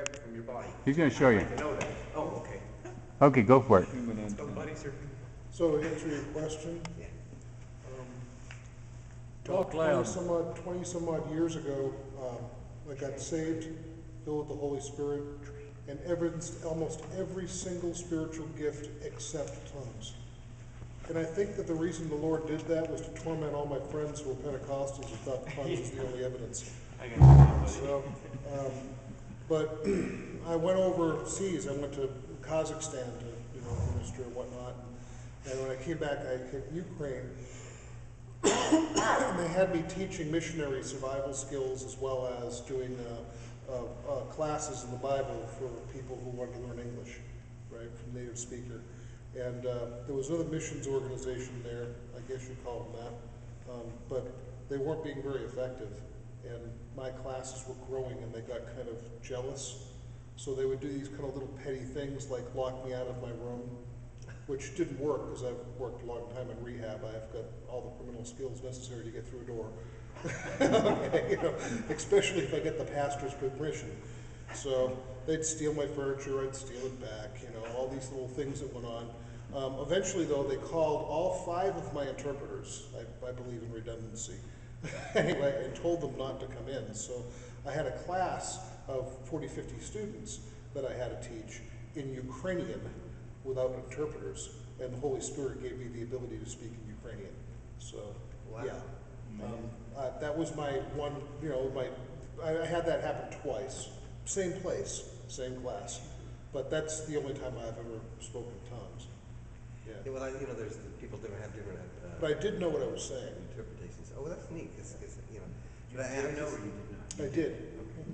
grab it from your body. He's going to show you. I know that. Oh, okay. Okay, go for it. Buddies are... So to answer your question, Yeah. Talk loud. 20 some odd years ago, I got saved, filled with the Holy Spirit, and almost every single spiritual gift except tongues. And I think that the reason the Lord did that was to torment all my friends who were Pentecostals who thought tongues was the only evidence. So, but I went overseas. I went to Kazakhstan to minister and whatnot. And when I came back, I hit Ukraine. And they had me teaching missionary survival skills as well as doing classes in the Bible for people who wanted to learn English, right, from native speaker. And there was another missions organization there, I guess you'd call them that, but they weren't being very effective. And my classes were growing and they got kind of jealous. So they would do these kind of little petty things like lock me out of my room, which didn't work because I've worked a long time in rehab. I've got all the criminal skills necessary to get through a door. Okay, especially if I get the pastor's permission. So they'd steal my furniture, I'd steal it back, all these little things that went on. Eventually, though, they called all 5 of my interpreters. I believe in redundancy. Anyway, and told them not to come in. So I had a class of 40, 50 students that I had to teach in Ukrainian without interpreters, and the Holy Spirit gave me the ability to speak in Ukrainian. So, wow. Yeah. That was my one, I had that happen twice. Same place, same class. But that's the only time I've ever spoken tongues. Yeah. Well, there's people that have different. But I did know what I was saying. Interpretations. Oh, well, that's neat. Cause, But I know or you didn't? I did.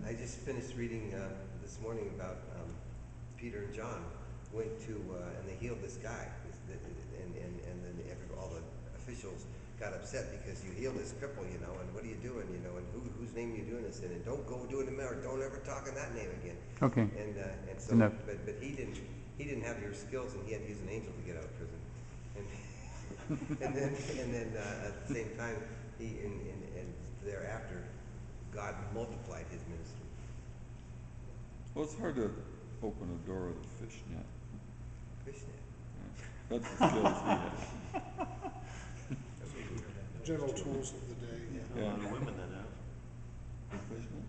I just finished reading this morning about Peter and John went to and they healed this guy, and then all the officials got upset because you healed this cripple, and what are you doing, and whose name are you doing this in, and don't go do it in America, don't ever talk in that name again. Okay. And so, but he didn't have your skills, and he had to use an angel to get out of prison, and then at the same time, he and thereafter, God multiplied his ministry. Well, it's hard to open a door with a fishnet. Fishnet. Yeah. That's the skills he has. General tools of the day. Yeah. A lot of women that have. A fishnet?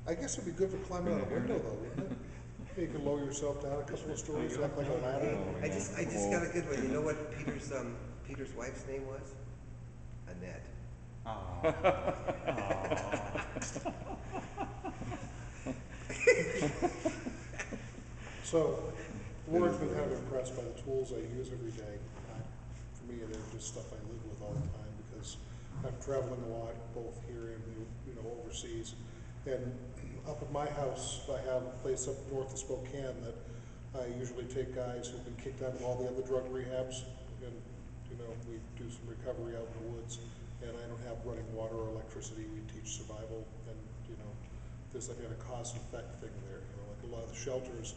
I guess it'd be good for climbing out a window, though, wouldn't it? You can lower yourself down a couple of stories, act like a ladder. I just got a good one. You know what Peter's wife's name was? Annette. So, the Lord's been kind of impressed by the tools I use every day. For me, they're just stuff I live with all the time because I'm traveling a lot, both here and overseas. And up at my house, I have a place up north of Spokane that I usually take guys who've been kicked out of all the other drug rehabs, and we do some recovery out in the woods. And I don't have running water or electricity. We teach survival, and there's like a cause and effect thing there. Like a lot of the shelters,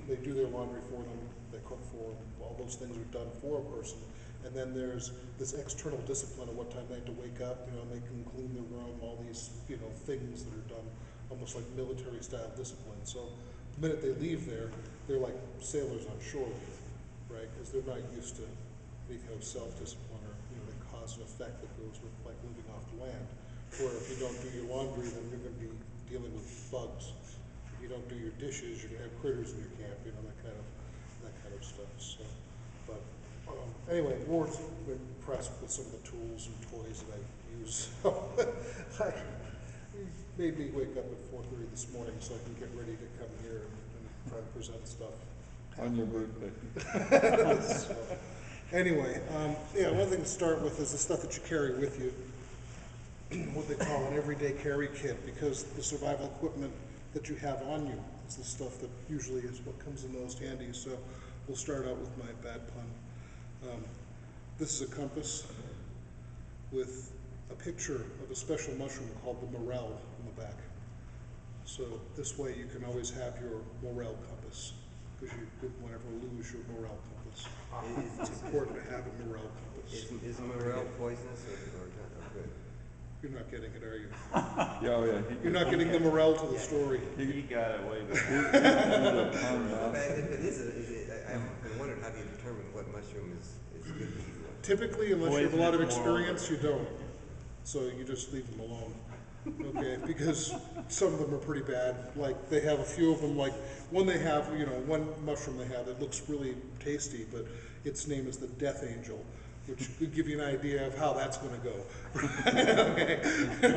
they do their laundry for them, they cook for them. All those things are done for a person. And then there's this external discipline of what time they have to wake up. Make them clean their room. All these things that are done almost like military style discipline. So the minute they leave there, they're like sailors on shore leave, right? Because they're not used to any kind of self-discipline or the cause and effect that goes with like living off the land. Where if you don't do your laundry, then you're going to be dealing with bugs. If you don't do your dishes, you're going to have critters in your camp. That kind of stuff. So, but anyway, the Lord's been impressed with some of the tools and toys that I use. So he made me wake up at 4:30 this morning so I can get ready to come here and try to present stuff. On your birthday. So, anyway, one thing to start with is the stuff that you carry with you, what they call an everyday carry kit, because the survival equipment that you have on you is the stuff that usually is what comes in most handy. So we'll start out with my bad pun. This is a compass with a picture of a special mushroom called the morel in the back. So this way you can always have your morel compass, because you wouldn't want to ever lose your morel compass. It's important to have a morel compass. Is morel poisonous or good? You're not getting it, are you? Yeah, oh yeah. You're not getting the morale to the story. He got it way He's before. a pond But master. if it is, I've often wondered, how do you determine what mushroom is good to eat? Typically, unless you have a lot of Poison it more. experience, you don't. So you just leave them alone. Okay, because some of them are pretty bad. Like, they have a few of them, like, one they have, one mushroom they have that looks really tasty, but its name is the Death Angel, which could give you an idea of how that's gonna go. Okay,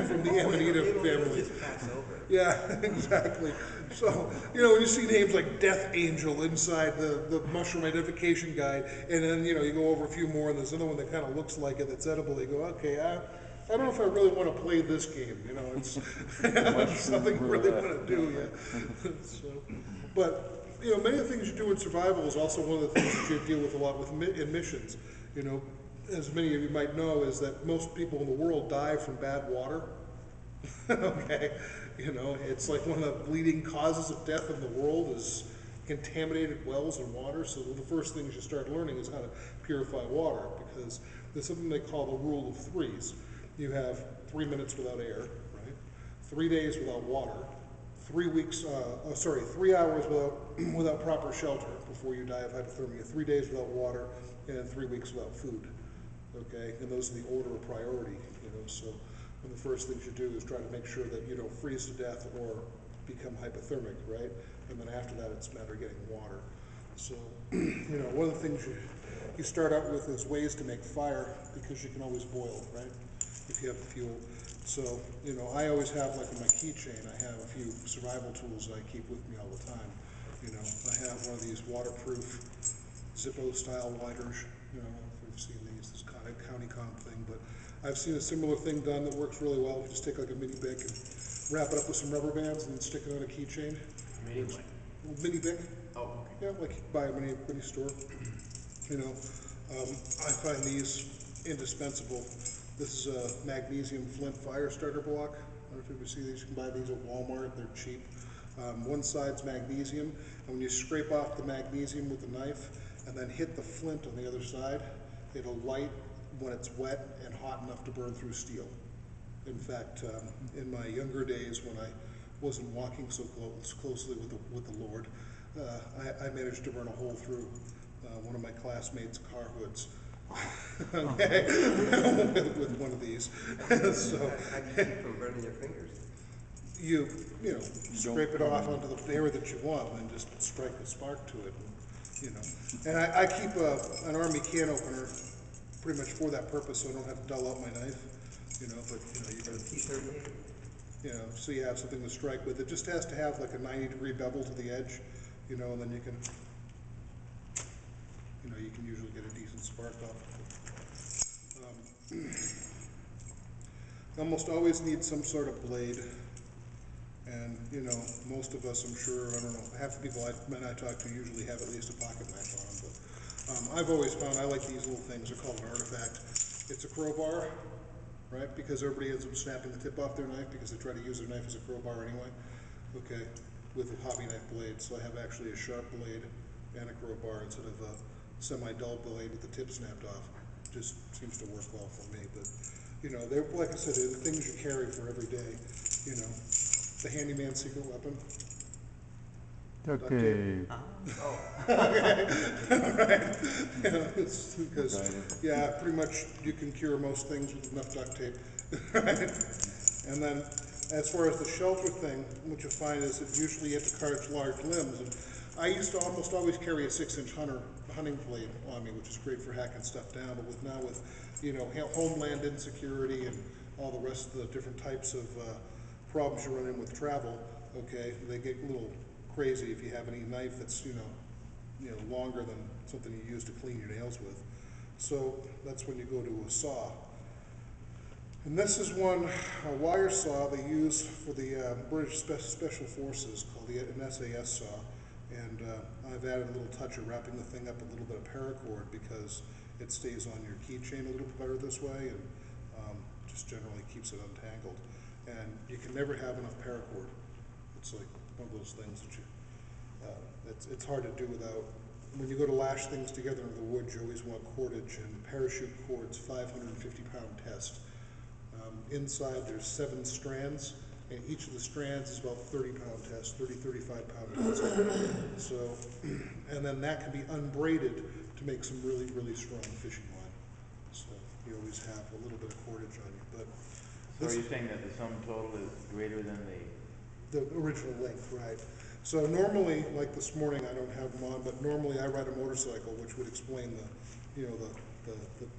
from the Amanita It'll family. just pass over it. Yeah, exactly. So, when you see names like Death Angel inside the mushroom identification guide, and then, you go over a few more, and there's another one that kind of looks like it that's edible, you go, okay, I don't know if I really want to play this game, it's something I really want to do, yeah. So, but, many of the things you do in survival is also one of the things that you deal with a lot with in missions. As many of you might know, is that most people in the world die from bad water. Okay, it's like one of the leading causes of death in the world is contaminated wells and water. So one of the first things you start learning is how to purify water, because there's something they call the rule of threes. You have 3 minutes without air, right? 3 days without water, 3 weeks, 3 hours without proper shelter before you die of hypothermia, 3 days without water, and 3 weeks without food. Okay, and those are the order of priority. So one of the first things you do is try to make sure that you don't freeze to death or become hypothermic, right? And then after that, it's a matter of getting water. So, one of the things you start out with is ways to make fire, because you can always boil, right? If you have the fuel. So, I always have, like in my keychain, I have a few survival tools that I keep with me all the time. I have one of these waterproof Zippo-style lighters. I don't know if you've seen these, this kind of county comp thing, but I've seen a similar thing done that works really well. You just take like a mini Bic and wrap it up with some rubber bands and then stick it on a keychain. Mini Bic. Oh, okay. Yeah, like you buy a mini store. I find these indispensable. This is a magnesium flint fire starter block. I don't know if you ever see these. You can buy these at Walmart. They're cheap. One side's magnesium, and when you scrape off the magnesium with a knife and then hit the flint on the other side, it'll light when it's wet and hot enough to burn through steel. In fact, in my younger days, when I wasn't walking so closely with the Lord, I managed to burn a hole through one of my classmates' car hoods. Okay, with one of these. So How do you keep from burning your fingers? you scrape it off onto the area that you want, and then just strike a spark to it. And I keep an army can opener pretty much for that purpose, so I don't have to dull out my knife. But you can so you have something to strike with. It just has to have like a 90-degree bevel to the edge, and then you can usually get a decent spark off of it. You almost always need some sort of blade. And, most of us, I'm sure, I don't know, half the people I talk to usually have at least a pocket knife on them. But I've always found I like these little things. They're called an artifact. It's a crowbar, right? Because everybody ends up snapping the tip off their knife because they try to use their knife as a crowbar anyway. Okay, with a hobby knife blade. So I have actually a sharp blade and a crowbar instead of a semi-dull blade with the tip snapped off. Just seems to work well for me. But, they're, like I said, they're the things you carry for every day, The handyman secret weapon. Duct tape. Oh, Okay. All right. It's because, pretty much you can cure most things with enough duct tape. Right? And then, as far as the shelter thing, what you find is that usually you have to carve large limbs. And I used to almost always carry a 6-inch hunting blade on me, which is great for hacking stuff down. But with homeland insecurity and all the rest of the different types of problems you run in with travel, okay, they get a little crazy if you have any knife that's longer than something you use to clean your nails with. So that's when you go to a saw. And this is a wire saw they use for the British Special Forces called an SAS saw. And I've added a little touch of wrapping the thing up with a little bit of paracord because it stays on your keychain a little bit better this way, and just generally keeps it untangled. And you can never have enough paracord. It's like one of those things that it's hard to do without. When you go to lash things together in the woods, you always want cordage, and parachute cord's 550-pound test. Inside, there's 7 strands, and each of the strands is about 30-pound test, 35-pound test. So, and then that can be unbraided to make some really, really strong fishing line. So you always have a little bit of cordage on you, but So are you saying that the sum total is greater than the original length, right? So normally, like this morning, I don't have them on, but normally I ride a motorcycle, which would explain the, you know,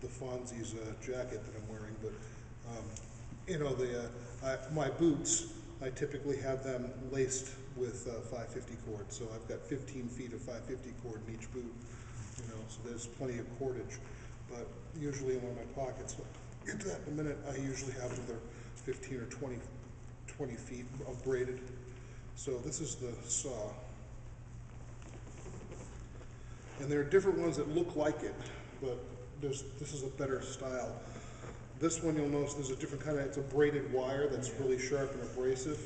the Fonzie's jacket that I'm wearing. But you know, my boots, I typically have them laced with 550 cord. So I've got 15 feet of 550 cord in each boot. You know, so there's plenty of cordage. But usually in one of my pockets, I'll get to that in a minute. I usually have another 15 or 20 feet of braided. So this is the saw. And there are different ones that look like it, but this is a better style. This one you'll notice there's a different kind of, it's a braided wire that's really sharp and abrasive.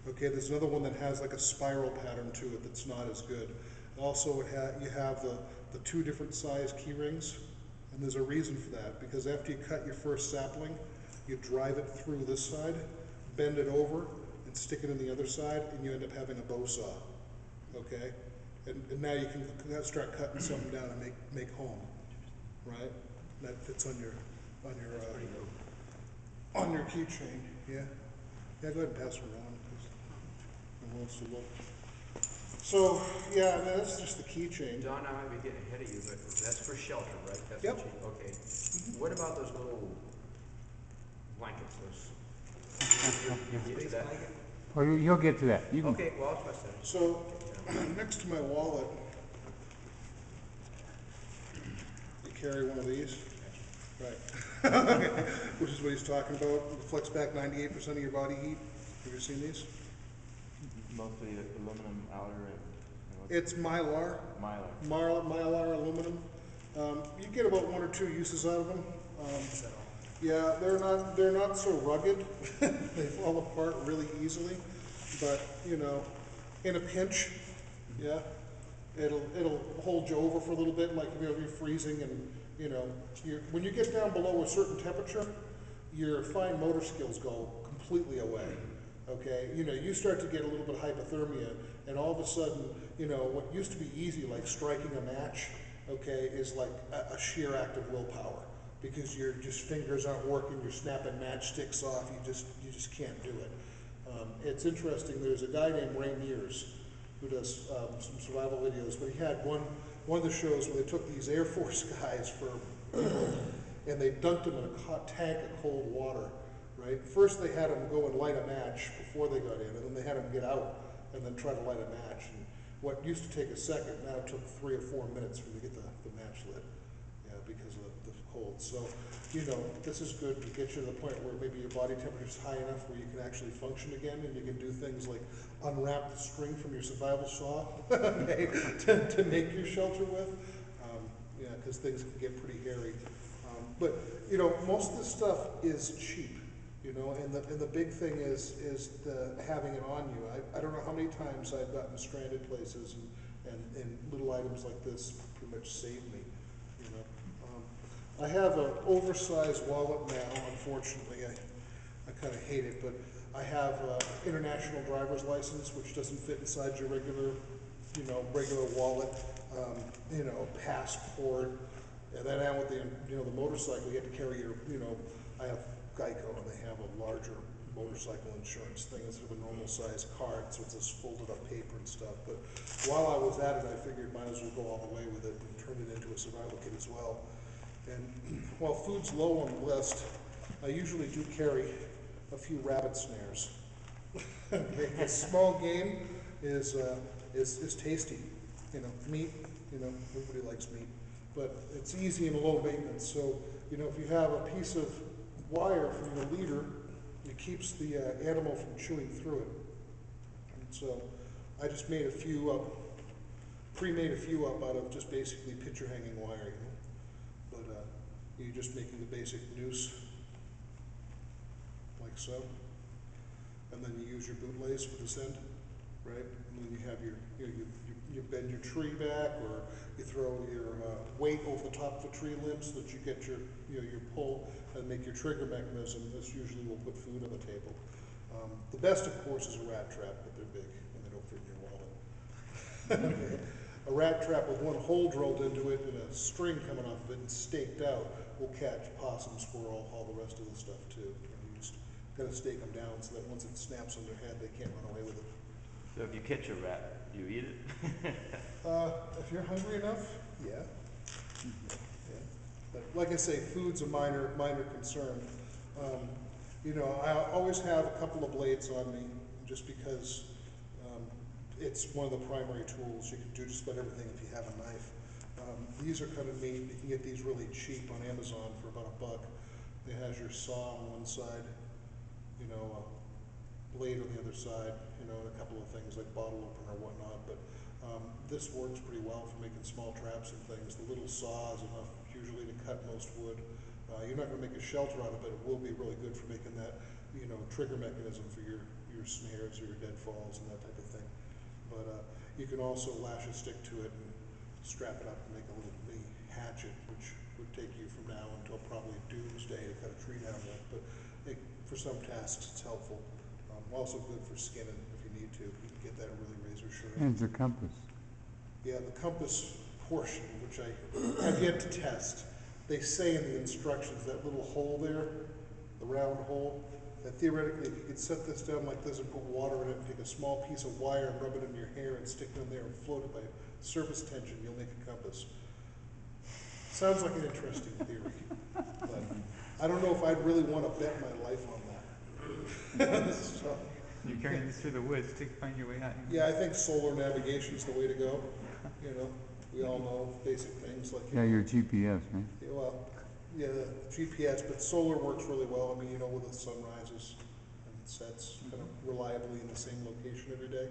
Okay, there's another one that has like a spiral pattern to it that's not as good. Also, you have the 2 different size key rings, and there's a reason for that, because after you cut your first sapling, you drive it through this side, bend it over, and stick it in the other side, and you end up having a bow saw. Okay, and now you can start cutting something down and make home, right? That fits on your keychain. Yeah, go ahead and pass it around because it wants to look. So yeah, I mean, that's just the keychain. Don, I might be getting ahead of you, but that's for shelter, right? That's Yep. what you, okay. What about those little blankets, those? You get to that? Well, you'll get to that. You can, Okay, well, I'll trust that. So next to my wallet, you carry one of these, right? Which is what he's talking about. It flex back 98% of your body heat. Have you seen these? mostly aluminum outer and It's mylar. mylar. Mylar aluminum. You get about 1 or 2 uses out of them. Yeah, they're not so rugged. They fall apart really easily, but you know, in a pinch, yeah, it'll hold you over for a little bit. Like if you're freezing, and you know, when you get down below a certain temperature, your fine motor skills go completely away. Okay, you know, you start to get a little bit of hypothermia, and all of a sudden, you know, what used to be easy, like striking a match, okay, is like a sheer act of willpower, because your fingers aren't working, you're snapping matchsticks off, you just can't do it. It's interesting. There's a guy named Ray Mears who does some survival videos, but he had one of the shows where they took these Air Force guys for, and they dunked them in a tank of cold water. Right? First they had them go and light a match before they got in, and then they had them get out and then try to light a match. And what used to take a second now took 3 or 4 minutes for them to get the match lit, yeah, because of the cold. So, you know, this is good to get you to the point where maybe your body temperature is high enough where you can actually function again, and you can do things like unwrap the string from your survival saw okay, to make your shelter with. Yeah, because things can get pretty hairy. But you know, most of this stuff is cheap. You know, and the big thing is having it on you. I don't know how many times I've gotten stranded places, and little items like this pretty much saved me. You know, I have an oversized wallet now. Unfortunately, I kind of hate it, but I have an international driver's license, which doesn't fit inside your regular wallet. You know, passport, and then out with the motorcycle, you have to carry your I have Geico, and they have a larger motorcycle insurance thing instead of a normal size card, so it's this folded up paper and stuff. But while I was at it, I figured might as well go all the way with it and turn it into a survival kit as well. And while food's low on the list, I usually do carry a few rabbit snares. Okay, a small game is tasty. You know, meat. You know, everybody likes meat, but it's easy and low maintenance. So you know, if you have a piece of wire from your leader, it keeps the animal from chewing through it. And so I just made a few up, pre-made a few up out of just basically picture hanging wire, you know. But you're just making the basic noose, like so. And then you use your bootlace for this end. right? And then you have your, you bend your tree back, or you throw your weight over the top of the tree limb so that you get your, your pull and make your trigger mechanism. This usually will put food on the table. The best, of course, is a rat trap, but they're big and they don't fit in your wallet. A rat trap with one hole drilled into it and a string coming off of it and staked out will catch possum, squirrel, all the rest of the stuff too. You just gotta stake them down so that once it snaps on their head, they can't run away with it. So if you catch a rat, you eat it? If you're hungry enough, yeah. Yeah. But like I say, food's a minor concern. I always have a couple of blades on me just because it's one of the primary tools. You can do just about everything if you have a knife. These are kind of neat. You can get these really cheap on Amazon for about $1. It has your saw on one side, a blade on the other side, and a couple of things like bottle opener or whatnot. But this works pretty well for making small traps and things. The little saw is enough usually to cut most wood. You're not going to make a shelter out of it, but it will be really good for making that, trigger mechanism for your snares or your deadfalls and that type of thing. But you can also lash a stick to it and strap it up and make a little mini hatchet, which would take you from now until probably doomsday to cut a tree down with. But for some tasks, it's helpful. Also good for skinning if you need to. You can get that really razor sharp. And it's a compass. Yeah, the compass portion, which I have yet to test. They say in the instructions, that little hole there, the round hole, that theoretically if you could set this down like this and put water in it and take a small piece of wire and rub it in your hair and stick it in there and float it by surface tension, you'll make a compass. Sounds like an interesting theory, but I don't know if I'd really want to bet my life on that. So, You're carrying this through the woods to find your way out. yeah, I think solar navigation's the way to go. We all know basic things like Yeah, your GPS, right? yeah, well, yeah, GPS, but solar works really well. I mean, with the sun rises and sets kind of reliably in the same location every day.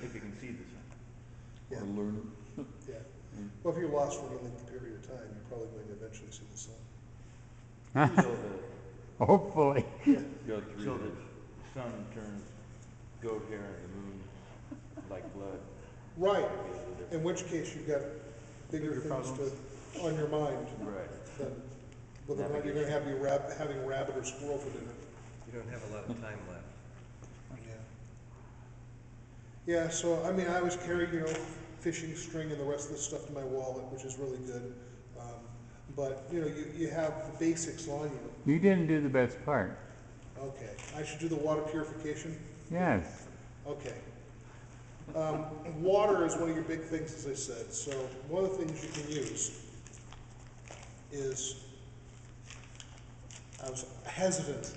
If you can see the sun. Yeah. Or learn it. Yeah. Well, if you're lost for any length period of time, you're probably going to eventually see the sun. Until Hopefully. Yeah. Got three the days. sun turns goat hair and the moon like blood. Right. In which case, you've got bigger things problems. on your mind Right. than whether or not you're going to have having a rabbit or squirrel for dinner. You don't have a lot of time left. Yeah. Yeah, so I mean, I always carry, fishing string and the rest of the stuff in my wallet, which is really good. But you have the basics on you. You didn't do the best part. Okay, I should do the water purification. Yes. Okay. Water is one of your big things, as I said. So one of the things you can use is, I was hesitant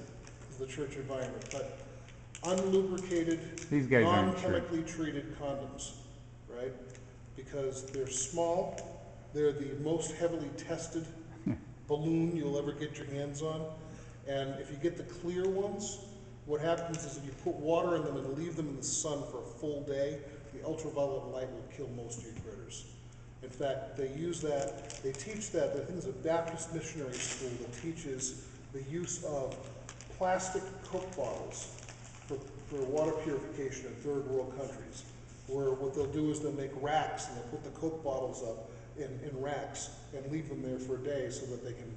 of the church environment, but unlubricated, These guys aren't non-chemically treated condoms, right? Because they're small, they're the most heavily tested balloon you'll ever get your hands on. And if you get the clear ones, what happens is if you put water in them and leave them in the sun for a full day, the ultraviolet light will kill most of your critters. In fact, they use that, they teach that, I think there's a Baptist missionary school that teaches the use of plastic Coke bottles for water purification in third world countries, where what they'll do is they'll make racks and they'll put the Coke bottles up in racks and leave them there for a day so that they can,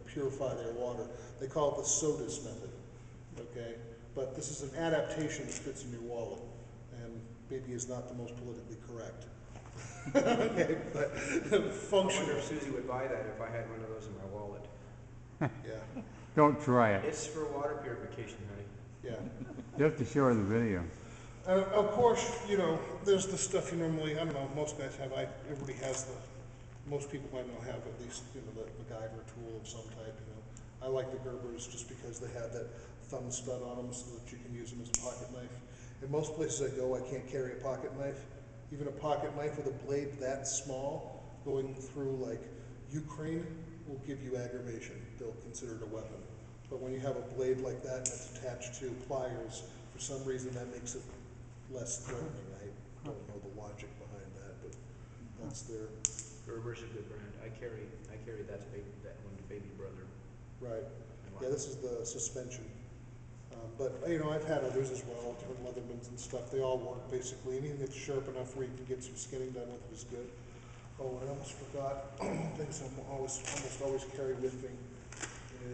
purify their water. They call it the SODIS method, okay? But this is an adaptation that fits in your wallet, and maybe is not the most politically correct. Okay, but I wonder functional. if Susie would buy that if I had one of those in my wallet. Yeah, Don't try it. It's for water purification, honey. yeah. You have to show her the video. And of course, there's the stuff you normally, I don't know, most guys have, everybody has most people I know have at least, the MacGyver tool of some type, I like the Gerbers just because they have that thumb stud on them so that you can use them as a pocket knife. In most places I go, I can't carry a pocket knife. Even a pocket knife with a blade that small going through like Ukraine will give you aggravation. They'll consider it a weapon. But when you have a blade like that that's attached to pliers, for some reason that makes it less threatening. I don't know the logic behind that, but that's their Gerber's a good brand. I carry that one to baby brother. right. Yeah, this is the suspension. But, you know, I've had others as well, different Leathermans and stuff, they all work basically, anything that's sharp enough where you can get some skinning done with it is good. Oh, I almost forgot, things I'm almost always carry with me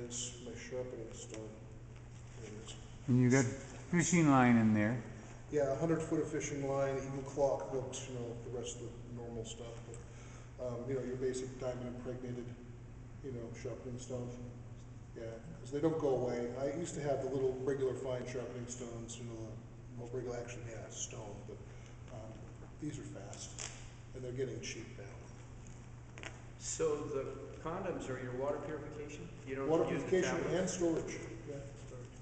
is my sharpening stone. There it is. And you got fishing line in there. Yeah, 100 foot of fishing line, eagle claw hooks, you know, the rest of the normal stuff. But, you know, your basic diamond impregnated, you know, sharpening stones. Yeah, because they don't go away. I used to have the little regular fine sharpening stones, you know, well, regular actually, yeah, stone, but these are fast, and they're getting cheap now. So the condoms are your water purification? You don't Water use the purification and tablets? storage. Yeah, storage.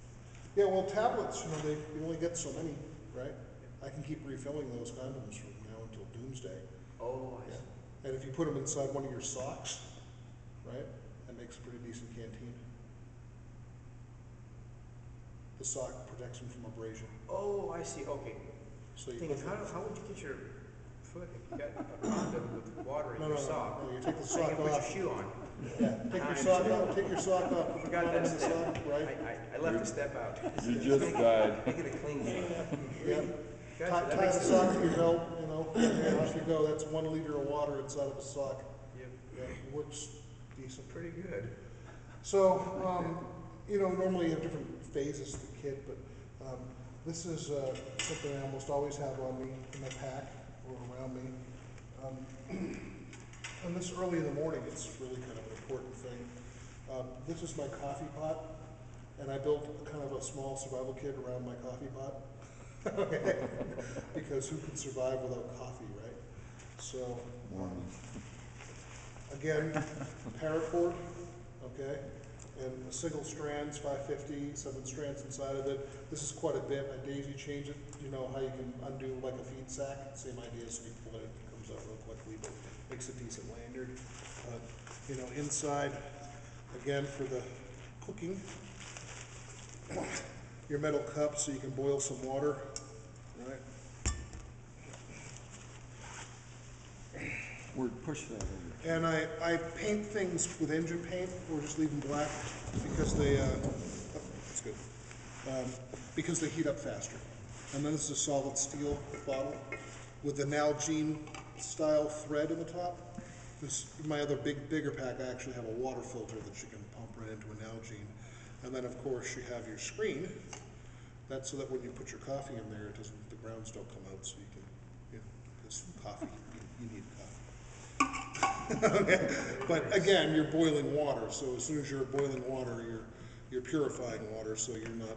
Yeah, well, tablets, you know, you only get so many, right? I can keep refilling those condoms from now until doomsday. Oh, I Yeah. see. And if you put them inside one of your socks, right, that makes a pretty decent canteen. The sock protects them from abrasion. Oh, I see, okay. So you Thing put is, them- how would you get your foot if you got a condom with water in No, your no, no, sock? no, you take the How you sock gonna put your off. shoe on? Yeah, take I your sock understand. off, take your sock off, put the Forgot bottom that of the step. sock, right? I left a step out. You just died. Make it a clean game. Yeah. Gotcha, Tie that the makes sock sense. to your belt, you know, and off you go. That's 1 liter of water inside of a sock. Yep, Yeah, it works decent. pretty good. So, you know, normally you have different phases of the kit, but this is something I almost always have on me in my pack or around me. And this early in the morning, it's really kind of an important thing. This is my coffee pot, and I built kind of a small survival kit around my coffee pot. Okay. Because who can survive without coffee, right? So, Morning. again, paracord, okay, and a single strands, 550, 7 strands inside of it. This is quite a bit. I daisy chain it. You know how you can undo like a feed sack? Same idea, so you pull it, it comes out real quickly, but makes a decent lanyard. You know, inside, again, for the cooking, your metal cup so you can boil some water, right? Word, push that over. And I paint things with engine paint or just leave them black because they, oh, that's good, because they heat up faster. And then this is a solid steel bottle with an Nalgene style thread in the top. This, my other bigger pack, I actually have a water filter that you can pump right into an Nalgene. And then of course you have your screen. That's so that when you put your coffee in there, it doesn't, the grounds don't come out, so you can, you know, because coffee, you need coffee. Okay. But again, you're boiling water, so as soon as you're boiling water, you're purifying water, so you're not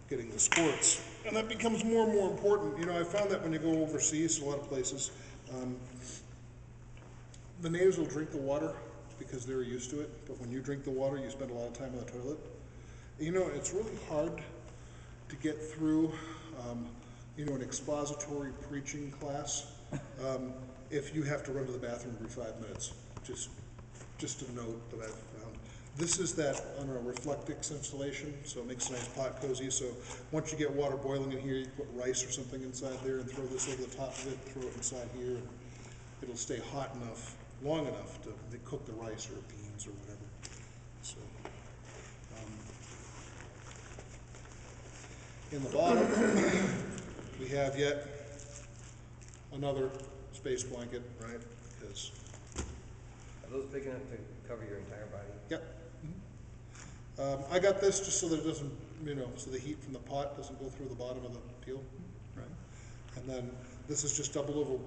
getting the squirts. And that becomes more and more important. You know, I found that when you go overseas, a lot of places, the natives will drink the water because they're used to it, but when you drink the water, you spend a lot of time on the toilet. You know, it's really hard to get through, you know, an expository preaching class if you have to run to the bathroom every 5 minutes. Just a note that I've found. This is that on a Reflectix installation, so it makes a nice pot cozy. So once you get water boiling in here, you put rice or something inside there and throw this over the top of it, throw it inside here, and it'll stay hot enough, long enough to cook the rice or beans or whatever. So, in the bottom, we have yet another space blanket, right? Because, Are those big enough to cover your entire body? yep. I got this just so that it doesn't, you know, so the heat from the pot doesn't go through the bottom of the peel, right? And then this is just double over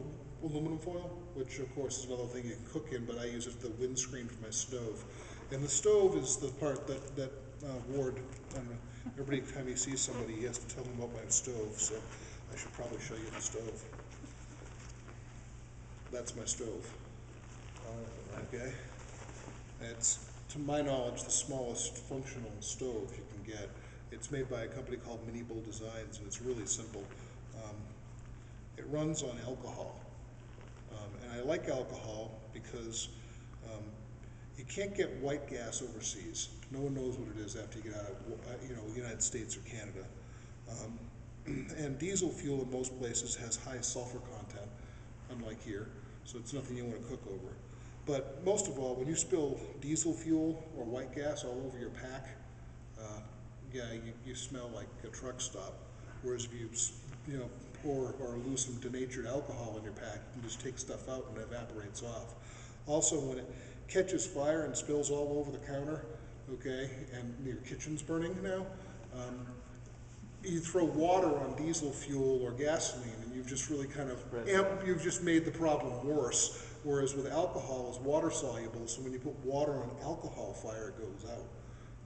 aluminum foil, which of course is another thing you can cook in, but I use it for the windscreen for my stove. And the stove is the part that Ward, I don't know, every time he sees somebody, he has to tell them about my stove, so I should probably show you the stove. That's my stove. Okay? It's, to my knowledge, the smallest functional stove you can get. It's made by a company called Mini Bull Designs, and it's really simple. It runs on alcohol. And I like alcohol because you can't get white gas overseas. No one knows what it is after you get out of, you know, the United States or Canada. And diesel fuel in most places has high sulfur content, unlike here, so it's nothing you want to cook over. But most of all, when you spill diesel fuel or white gas all over your pack, yeah, you smell like a truck stop. Whereas if you know, pour or lose some denatured alcohol in your pack, you can just take stuff out and it evaporates off. Also, when it catches fire and spills all over the counter, okay, and your kitchen's burning now, you throw water on diesel fuel or gasoline, and you've just really kind of you've just made the problem worse. Whereas with alcohol, it's water soluble, so when you put water on alcohol fire, it goes out.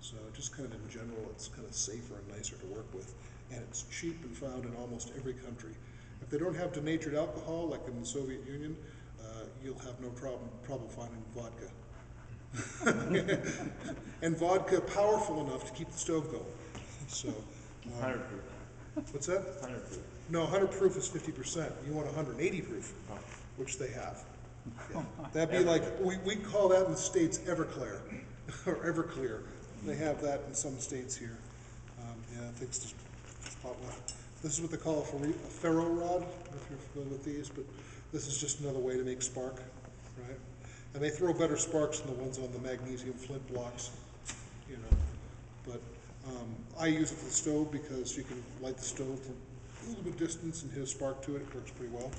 So just kind of in general, it's kind of safer and nicer to work with, and it's cheap and found in almost every country. If they don't have denatured alcohol, like in the Soviet Union, you'll have no problem finding vodka. And vodka powerful enough to keep the stove going. So. 100 proof. What's that? 100 proof. No, 100 proof is 50%. You want 180 proof, which they have. Yeah. That'd be like, we call that in the States Everclear, or Everclear. They have that in some states here. Yeah, things just pop well. This is what they call a ferro rod. I don't know if you're familiar with these, but this is just another way to make spark, right? And they throw better sparks than the ones on the magnesium flint blocks, you know. But I use it for the stove because you can light the stove from a little bit distance and hit a spark to it. It works pretty well.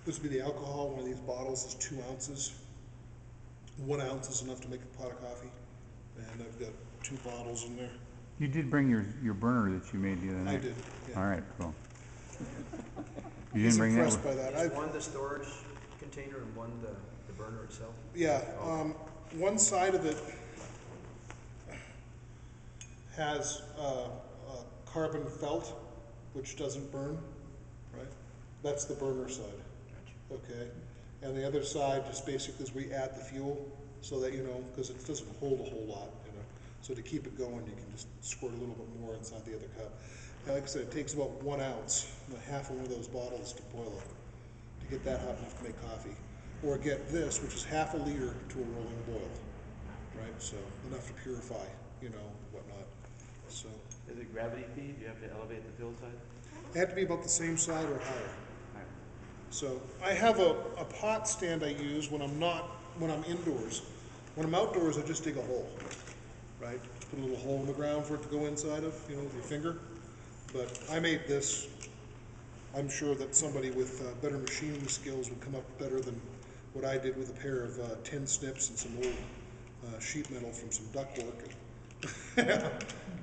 This would be the alcohol. One of these bottles is 2 ounces. 1 ounce is enough to make a pot of coffee. And I've got 2 bottles in there. You did bring your burner that you made the other night? I did, yeah. All right, cool. You He's didn't bring that impressed with? by that. Is one the storage container and one the burner itself? Yeah, one side of it has carbon felt, which doesn't burn, right? That's the burner side. Gotcha. Okay, and the other side just basically is we add the fuel so that, you know, because it doesn't hold a whole lot, you know. So to keep it going, you can just squirt a little bit more inside the other cup. And like I said, it takes about 1 ounce, half of one of those bottles to boil it, to get that hot enough to make coffee. Or get this, which is half a liter to a rolling boil, right? So enough to purify, you know, whatnot. So Is it gravity feed? Do you have to elevate the fuel side? they have to be about the same side or higher. Alright. So I have a pot stand I use when I'm indoors. When I'm outdoors, I just dig a hole, right? Put a little hole in the ground for it to go inside of, you know, with your finger. But I made this. I'm sure that somebody with better machining skills would come up better than what I did with a pair of tin snips and some old sheet metal from some ductwork.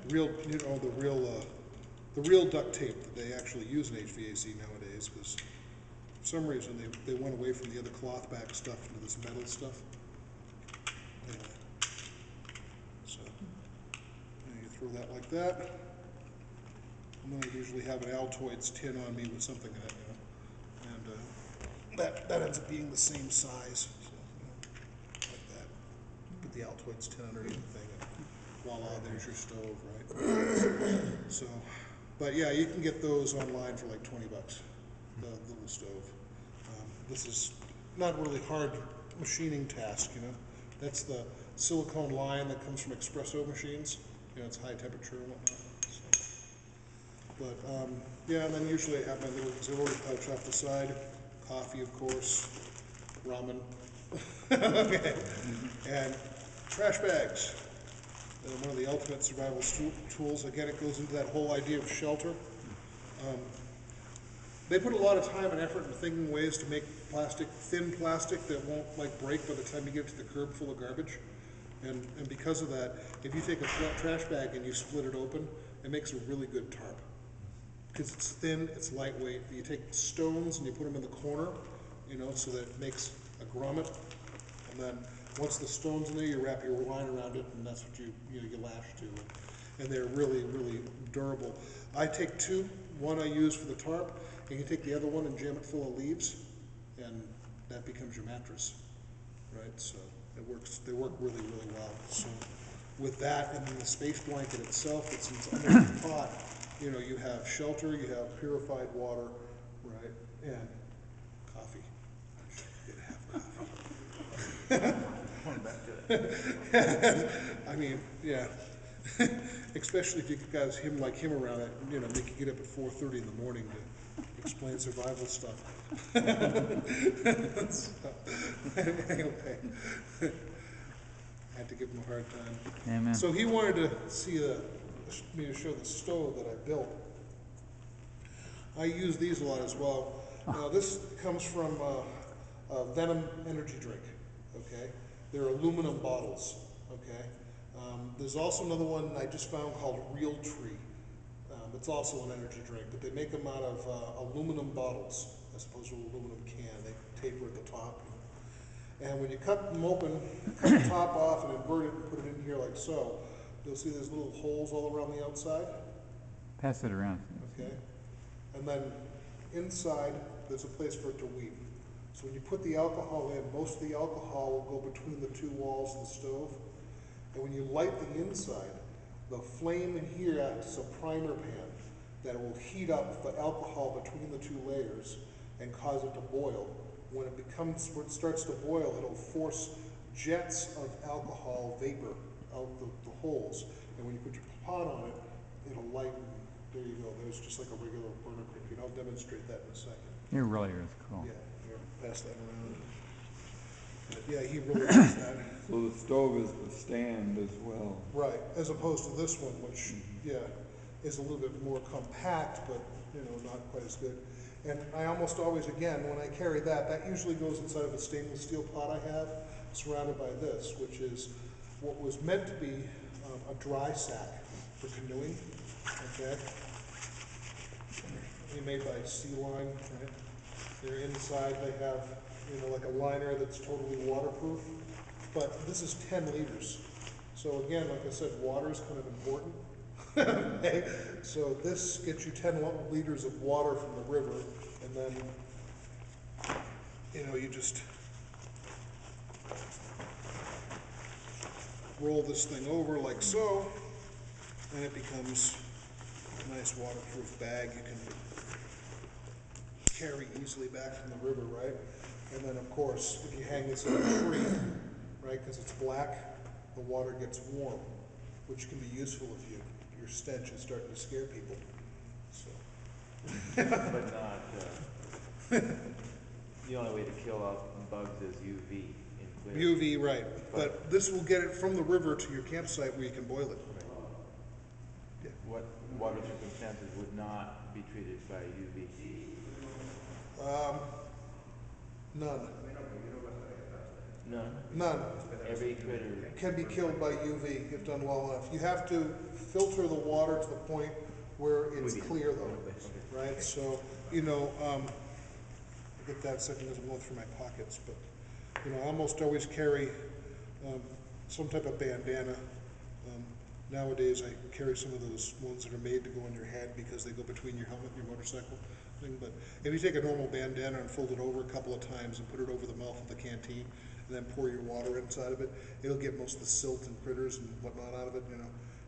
Real, you know, the real duct tape that they actually use in HVAC nowadays, because for some reason they went away from the other cloth back stuff into this metal stuff. Anyway, so you throw that like that. And then I usually have an Altoids tin on me with something in it, you know, and that ends up being the same size, so, you know, like that. Put the Altoids tin underneath the thing, and voila, there's your stove, right? So, but yeah, you can get those online for like $20, the little stove. This is not really hard machining task, you know. That's the silicone line that comes from espresso machines. You know, it's high temperature and whatnot. So. But yeah, and then usually I have my little auxiliary pouch off the side. Coffee, of course. Ramen. Okay. And trash bags. One of the ultimate survival tools. Again, it goes into that whole idea of shelter. They put a lot of time and effort into thinking ways to make plastic, thin plastic that won't like break by the time you get to the curb full of garbage. And because of that, if you take a trash bag and you split it open, it makes a really good tarp. Because it's thin, it's lightweight. You take stones and you put them in the corner, you know, so that it makes a grommet. And then once the stone's in there, you wrap your line around it, and that's what you lash to. And they're really, really durable. I take 2. One I use for the tarp. You can take the other one and jam it full of leaves, and that becomes your mattress, right? So it works. They work really, really well. So with that, and then the space blanket itself, it's under the pot. You know, you have shelter, you have purified water, right, and coffee. You gotta have coffee. Going back to it. I mean, yeah. Especially if you guys like him around it, you know, make you get up at 4:30 in the morning to explain survival stuff. So, anyway, had to give him a hard time. Amen. So he wanted to see me to show the stove that I built. I use these a lot as well. Now this comes from Venom energy drink, okay? They're aluminum bottles, okay? There's also another one I just found called Real Tree. It's also an energy drink, but they make them out of aluminum bottles as opposed to an aluminum can. They taper at the top. And when you cut them open, cut the top off and invert it and put it in here like so, you'll see there's little holes all around the outside, Pass it around. okay? And then inside, there's a place for it to weep. So when you put the alcohol in, most of the alcohol will go between the two walls of the stove. And when you light the inside, the flame in here acts as a primer pan that will heat up the alcohol between the two layers and cause it to boil. When it starts to boil, it'll force jets of alcohol vapor out the holes. And when you put your pot on it, it'll light. There you go. There's just like a regular burner cookie. I'll demonstrate that in a second. It really is cool. Yeah, here, pass that around. But yeah, he really likes that. So the stove is the stand as well. Right, as opposed to this one, which, yeah, is a little bit more compact, but, not quite as good. And I almost always, again, when I carry that, that usually goes inside of a stainless steel pot I have, surrounded by this, which is what was meant to be a dry sack for canoeing, okay? They're made by Sea Line, right? They're inside, they have, like a liner that's totally waterproof. But this is 10 liters. So again, like I said, water is kind of important. Okay? So this gets you 10 liters of water from the river, and then, you just roll this thing over like so, and it becomes a nice waterproof bag you can carry easily back from the river, right? And then, of course, if you hang this in a tree, right, because it's black, the water gets warm, which can be useful if your stench is starting to scare people. So. But not, the only way to kill off bugs is UV in clear. UV, right. But this will get it from the river to your campsite where you can boil it. Yeah. What water circumstances would not be treated by UV? None. None. None. Every critter. Can be killed by UV if done well enough. You have to filter the water to the point where it's clear though, right? So, I'll get that second as I'm going through my pockets, but, I almost always carry some type of bandana. Nowadays I carry some of those ones that are made to go on your head because they go between your helmet and your motorcycle thing. But if you take a normal bandana and fold it over a couple of times and put it over the mouth of the canteen and then pour your water inside of it, it'll get most of the silt and critters and whatnot out of it,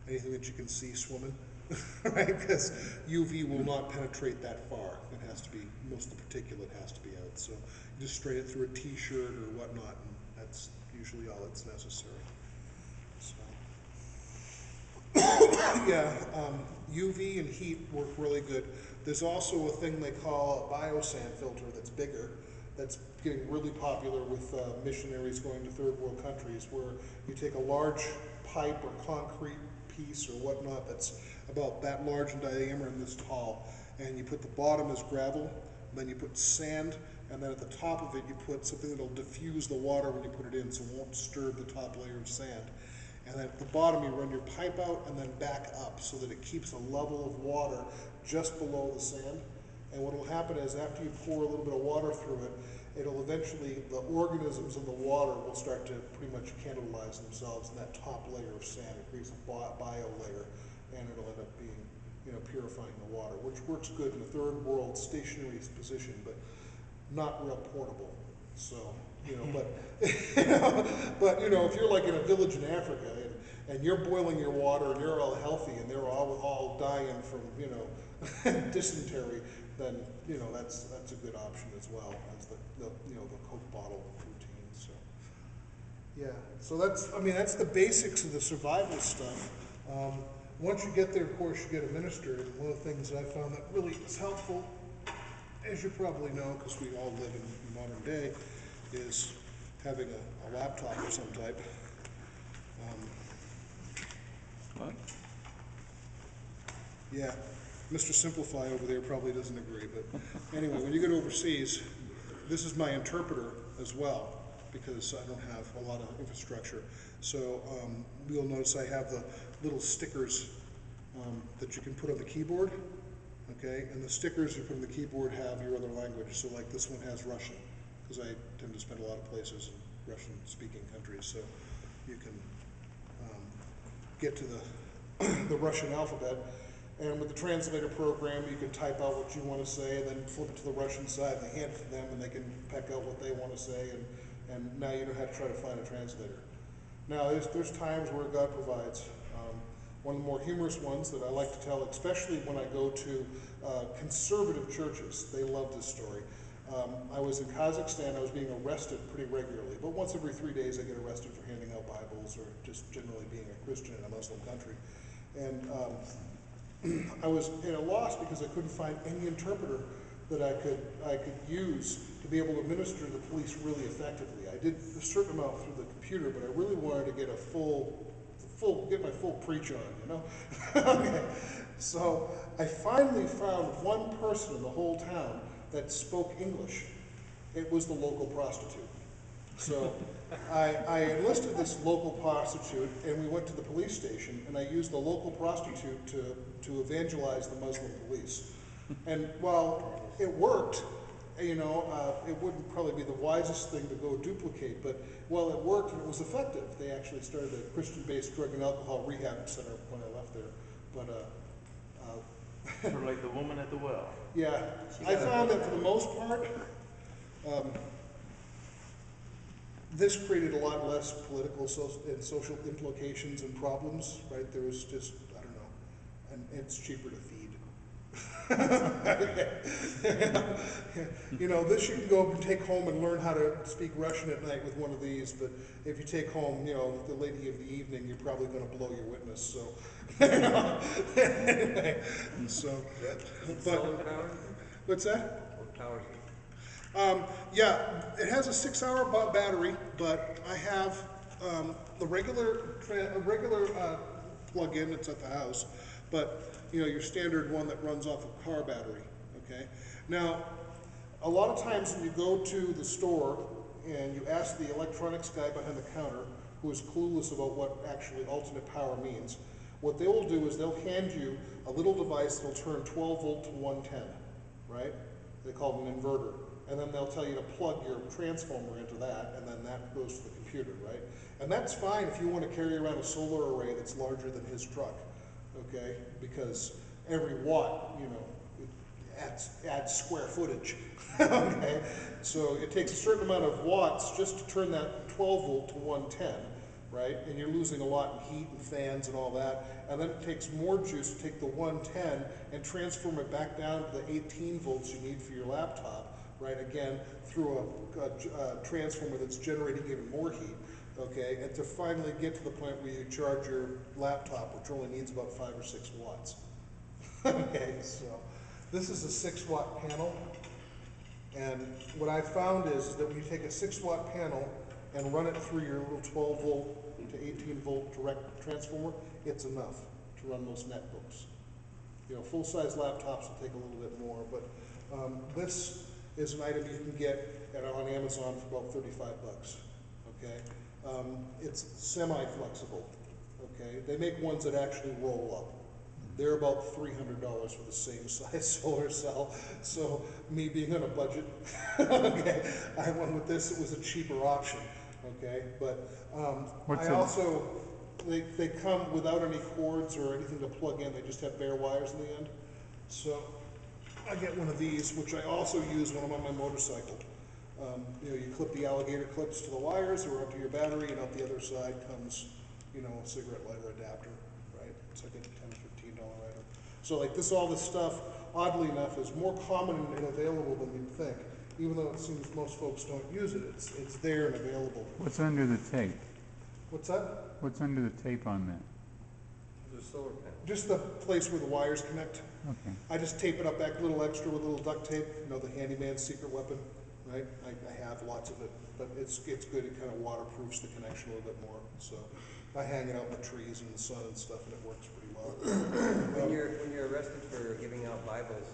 anything that you can see swimming, right? Because UV will not penetrate that far. It has to be, most of the particulate has to be out. So you just spray it through a t-shirt or whatnot, and that's usually all that's necessary. So, yeah, UV and heat work really good. There's also a thing they call a biosand filter that's bigger, that's getting really popular with missionaries going to third world countries, where you take a large pipe or concrete piece or whatnot that's about that large in diameter and this tall, and you put the bottom as gravel, then you put sand, and then at the top of it you put something that'll diffuse the water when you put it in, so it won't disturb the top layer of sand. And then at the bottom you run your pipe out and then back up so that it keeps a level of water just below the sand. And what will happen is after you pour a little bit of water through it, it'll eventually, the organisms in the water will start to pretty much cannibalize themselves in that top layer of sand. It creates a bio layer, and it'll end up being, purifying the water, which works good in a third world stationary position, but not real portable. So, but, if you're like in a village in Africa and you're boiling your water and you're all healthy and they're all dying from, dysentery, then, that's a good option as well as the Coke bottle routine. So, yeah, so that's the basics of the survival stuff. Once you get there, of course, you get administered. And one of the things that I found that really is helpful, as you probably know, because we all live in modern day, is having a laptop of some type. What? Yeah, Mr. Simplify over there probably doesn't agree, but anyway, when you get overseas, this is my interpreter as well, because I don't have a lot of infrastructure. So you'll notice I have the little stickers that you can put on the keyboard, okay? And the stickers you put on the keyboard have your other language. So like this one has Russian, because I tend to spend a lot of places in Russian-speaking countries, so you can get to the Russian alphabet. And with the translator program, you can type out what you want to say, and then flip it to the Russian side, and hand it to them, and they can peck out what they want to say, and now you know how to try to find a translator. Now, there's times where God provides. One of the more humorous ones that I like to tell, especially when I go to conservative churches, they love this story. I was in Kazakhstan. I was being arrested pretty regularly, but once every 3 days I get arrested for handing out Bibles or just generally being a Christian in a Muslim country. And I was at a loss because I couldn't find any interpreter that I could use to be able to minister to the police really effectively. I did a certain amount through the computer, but I really wanted to get get my full preach on, you know? Okay. So I finally found one person in the whole town that spoke English. It was the local prostitute. So I enlisted this local prostitute, and we went to the police station, and I used the local prostitute to evangelize the Muslim police. And while it worked, you know, it wouldn't probably be the wisest thing to go duplicate, but while it worked and it was effective, they actually started a Christian-based drug and alcohol rehab center when I left there. But Sort of like the woman at the well. yeah, I found that for the most part, this created a lot less political and social implications and problems, right? There was just, I don't know, and it's cheaper to feed. You know, this you can go up and take home and learn how to speak Russian at night with one of these, but if you take home, you know, the lady of the evening, you're probably going to blow your witness, so. Anyway, so. Solar power? What's that? What power is it? Yeah, it has a 6-hour battery, but I have the regular plug-in that's at the house, but you know, your standard one that runs off a car battery, okay? Now, a lot of times when you go to the store and you ask the electronics guy behind the counter, who is clueless about what actually alternate power means, what they will do is they'll hand you a little device that'll turn 12 volt to 110, right? They call it an inverter. And then they'll tell you to plug your transformer into that, and then that goes to the computer, right? And that's fine if you want to carry around a solar array that's larger than his truck, okay? Because every watt, you know, it adds square footage, okay? So it takes a certain amount of watts just to turn that 12 volt to 110, right? And you're losing a lot in heat and fans and all that. And then it takes more juice to take the 110 and transform it back down to the 18 volts you need for your laptop, right, again, through a transformer that's generating even more heat, okay, and to finally get to the point where you charge your laptop, which only needs about 5 or 6 watts. Okay, so this is a 6-watt panel, and what I found is that when you take a 6-watt panel and run it through your little 12 volt to 18 volt direct transformer, it's enough to run most netbooks. You know, full-size laptops will take a little bit more, but this is an item you can get on Amazon for about 35 bucks, okay? It's semi-flexible, okay? They make ones that actually roll up. They're about $300 for the same size solar cell. So me being on a budget, okay, I went with this. It was a cheaper option, okay? But they come without any cords or anything to plug in. They just have bare wires in the end. So I get one of these, which I also use when I'm on my motorcycle. You know, you clip the alligator clips to the wires or onto your battery, and out the other side comes, you know, a cigarette lighter adapter, right? It's like a $10 or $15 item. So like this, all this stuff, oddly enough, is more common and available than you'd think. Even though it seems most folks don't use it, it's there and available. What's under the tape? What's that? What's under the tape on that? The solar panel. Just the place where the wires connect. Okay. I just tape it up back a little extra with a little duct tape, you know, the handyman's secret weapon, right? I have lots of it, but it's good. It kind of waterproofs the connection a little bit more. So I hang it out in the trees and the sun and stuff, and it works pretty well. When you're arrested for giving out Bibles,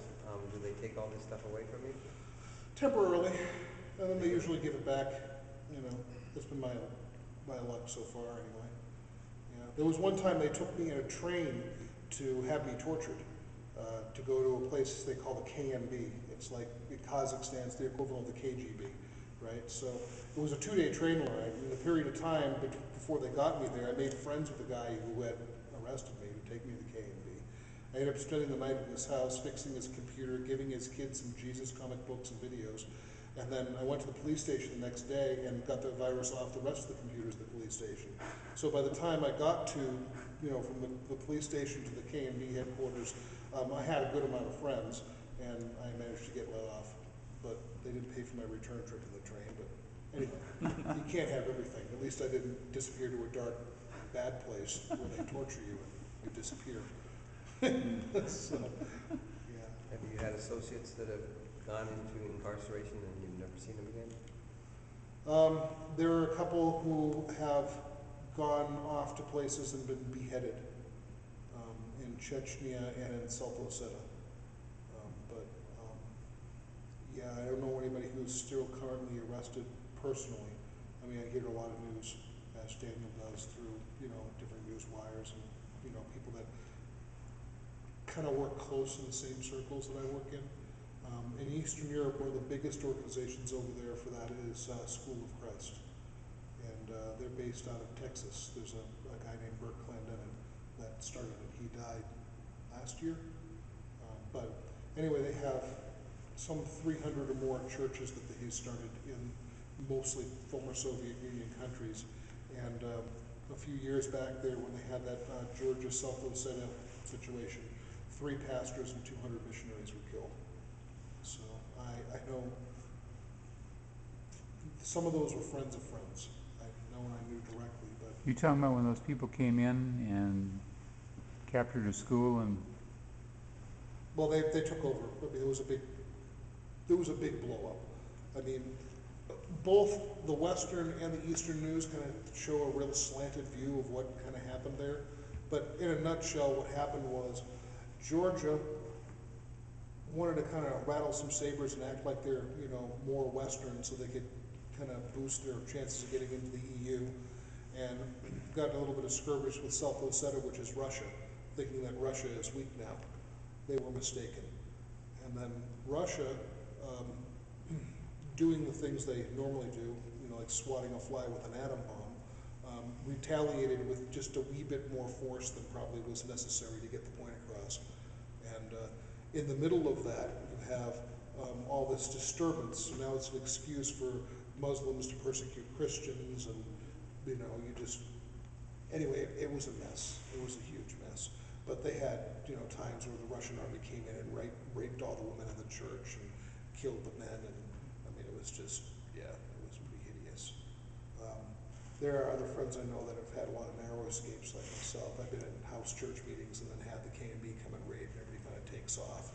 do they take all this stuff away from you? Temporarily, and then they usually give it back. You know, that's been my luck so far, anyway. Yeah, there was one time they took me in a train to have me tortured, to go to a place they call the KMB. It's like in Kazakhstan's the equivalent of the KGB, right? So it was a 2-day train ride. In the period of time before they got me there, I made friends with the guy who had arrested me to take me to the KMB. I ended up spending the night at his house, fixing his computer, giving his kids some Jesus comic books and videos. And then I went to the police station the next day and got the virus off the rest of the computers at the police station. So by the time I got to, from the police station to the KMB headquarters, I had a good amount of friends, and I managed to get let off. But they didn't pay for my return trip in the train. But anyway, you can't have everything. At least I didn't disappear to a dark, bad place where they torture you and you disappear. So, yeah. Have you had associates that have gone into incarceration and you've never seen them again? There are a couple who have gone off to places and been beheaded, in Chechnya and in South Ossetia. Yeah, I don't know anybody who's still currently arrested personally. I mean, I hear a lot of news, as Daniel does, through, different news wires and, people that kind of work close in the same circles that I work in. In Eastern Europe, one of the biggest organizations over there for that is School of Christ. And they're based out of Texas. There's a guy named Bert Clendenin that started it. He died last year. But anyway, they have some 300 or more churches that he started in mostly former Soviet Union countries. And a few years back there, when they had that Georgia South Ossetia situation, 3 pastors and 200 missionaries were killed. So I know some of those were friends of friends. No one I knew directly, but You talking about when those people came in and captured a school and well, they took over. I mean, there was a big blow up. I mean, both the Western and the Eastern news kind of show a real slanted view of what kind of happened there. But in a nutshell, what happened was Georgia wanted to kind of rattle some sabers and act like they're, more Western so they could kind of boost their chances of getting into the EU, and got a little bit of skirmish with South Ossetia, which is Russia, thinking that Russia is weak now. They were mistaken. And then Russia, doing the things they normally do, like swatting a fly with an atom bomb, retaliated with just a wee bit more force than probably was necessary to get the point across. And in the middle of that, you have all this disturbance. So now it's an excuse for Muslims to persecute Christians, and anyway, it was a mess. It was a huge mess. But they had, times where the Russian army came in and raped all the women in the church and killed the men, and I mean, it was just, it was pretty hideous. There are other friends I know that have had a lot of narrow escapes like myself. I've been in house church meetings and then had the KMB come and raid, and everybody kind of takes off.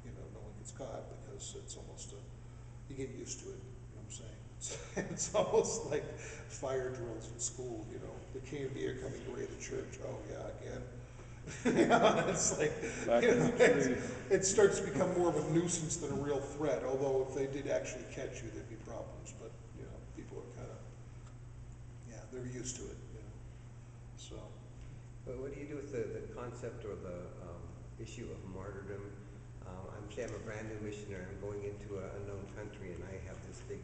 No one gets caught because it's almost you get used to it, you know what I'm saying? It's almost like fire drills in school, the KMB are coming to raid the church. Oh yeah, again. It's like, Back in the tree. it starts to become more of a nuisance than a real threat, although if they did actually catch you, there'd be problems. But, people are kind of, they're used to it, so. But what do you do with the concept or the issue of martyrdom? I'm a brand new missionary. I'm going into an unknown country, and I have this big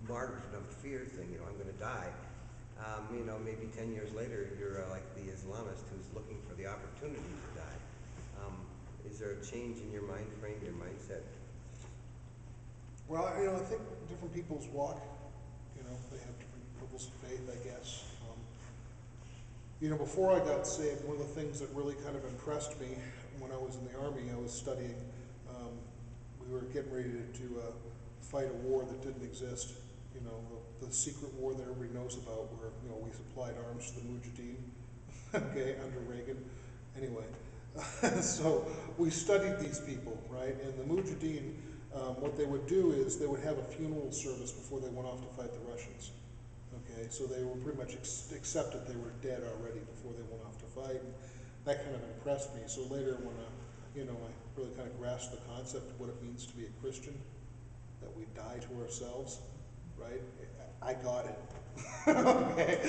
martyrdom fear thing. I'm going to die. Maybe 10 years later, you're like the Islamist who's looking for the opportunity to die. Is there a change in your mind frame, your mindset? Well, I think different people's walk, they have different levels of faith, I guess. Before I got saved, one of the things that really kind of impressed me when I was in the Army, I was studying, we were getting ready to fight a war that didn't exist. The secret war that everybody knows about, where we supplied arms to the Mujahideen, okay, under Reagan. Anyway, so we studied these people, right? And the Mujahideen, what they would do is they would have a funeral service before they went off to fight the Russians. Okay, so they were pretty much accepted they were dead already before they went off to fight. And that kind of impressed me. So later when I really kind of grasped the concept of what it means to be a Christian, that we die to ourselves, right? I got it. Okay,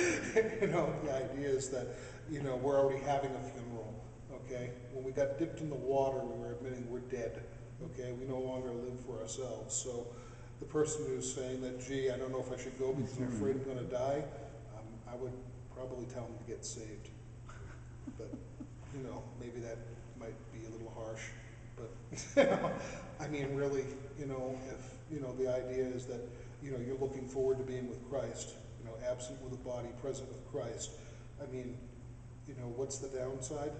the idea is that, we're already having a funeral, okay? When we got dipped in the water, we were admitting we're dead, okay? We no longer live for ourselves. So the person who's saying that, gee, I don't know if I should go because I'm afraid I'm gonna die, I would probably tell them to get saved. But, maybe that might be a little harsh, but, I mean, really, if, the idea is that, you're looking forward to being with Christ, absent with a body, present with Christ. I mean, what's the downside?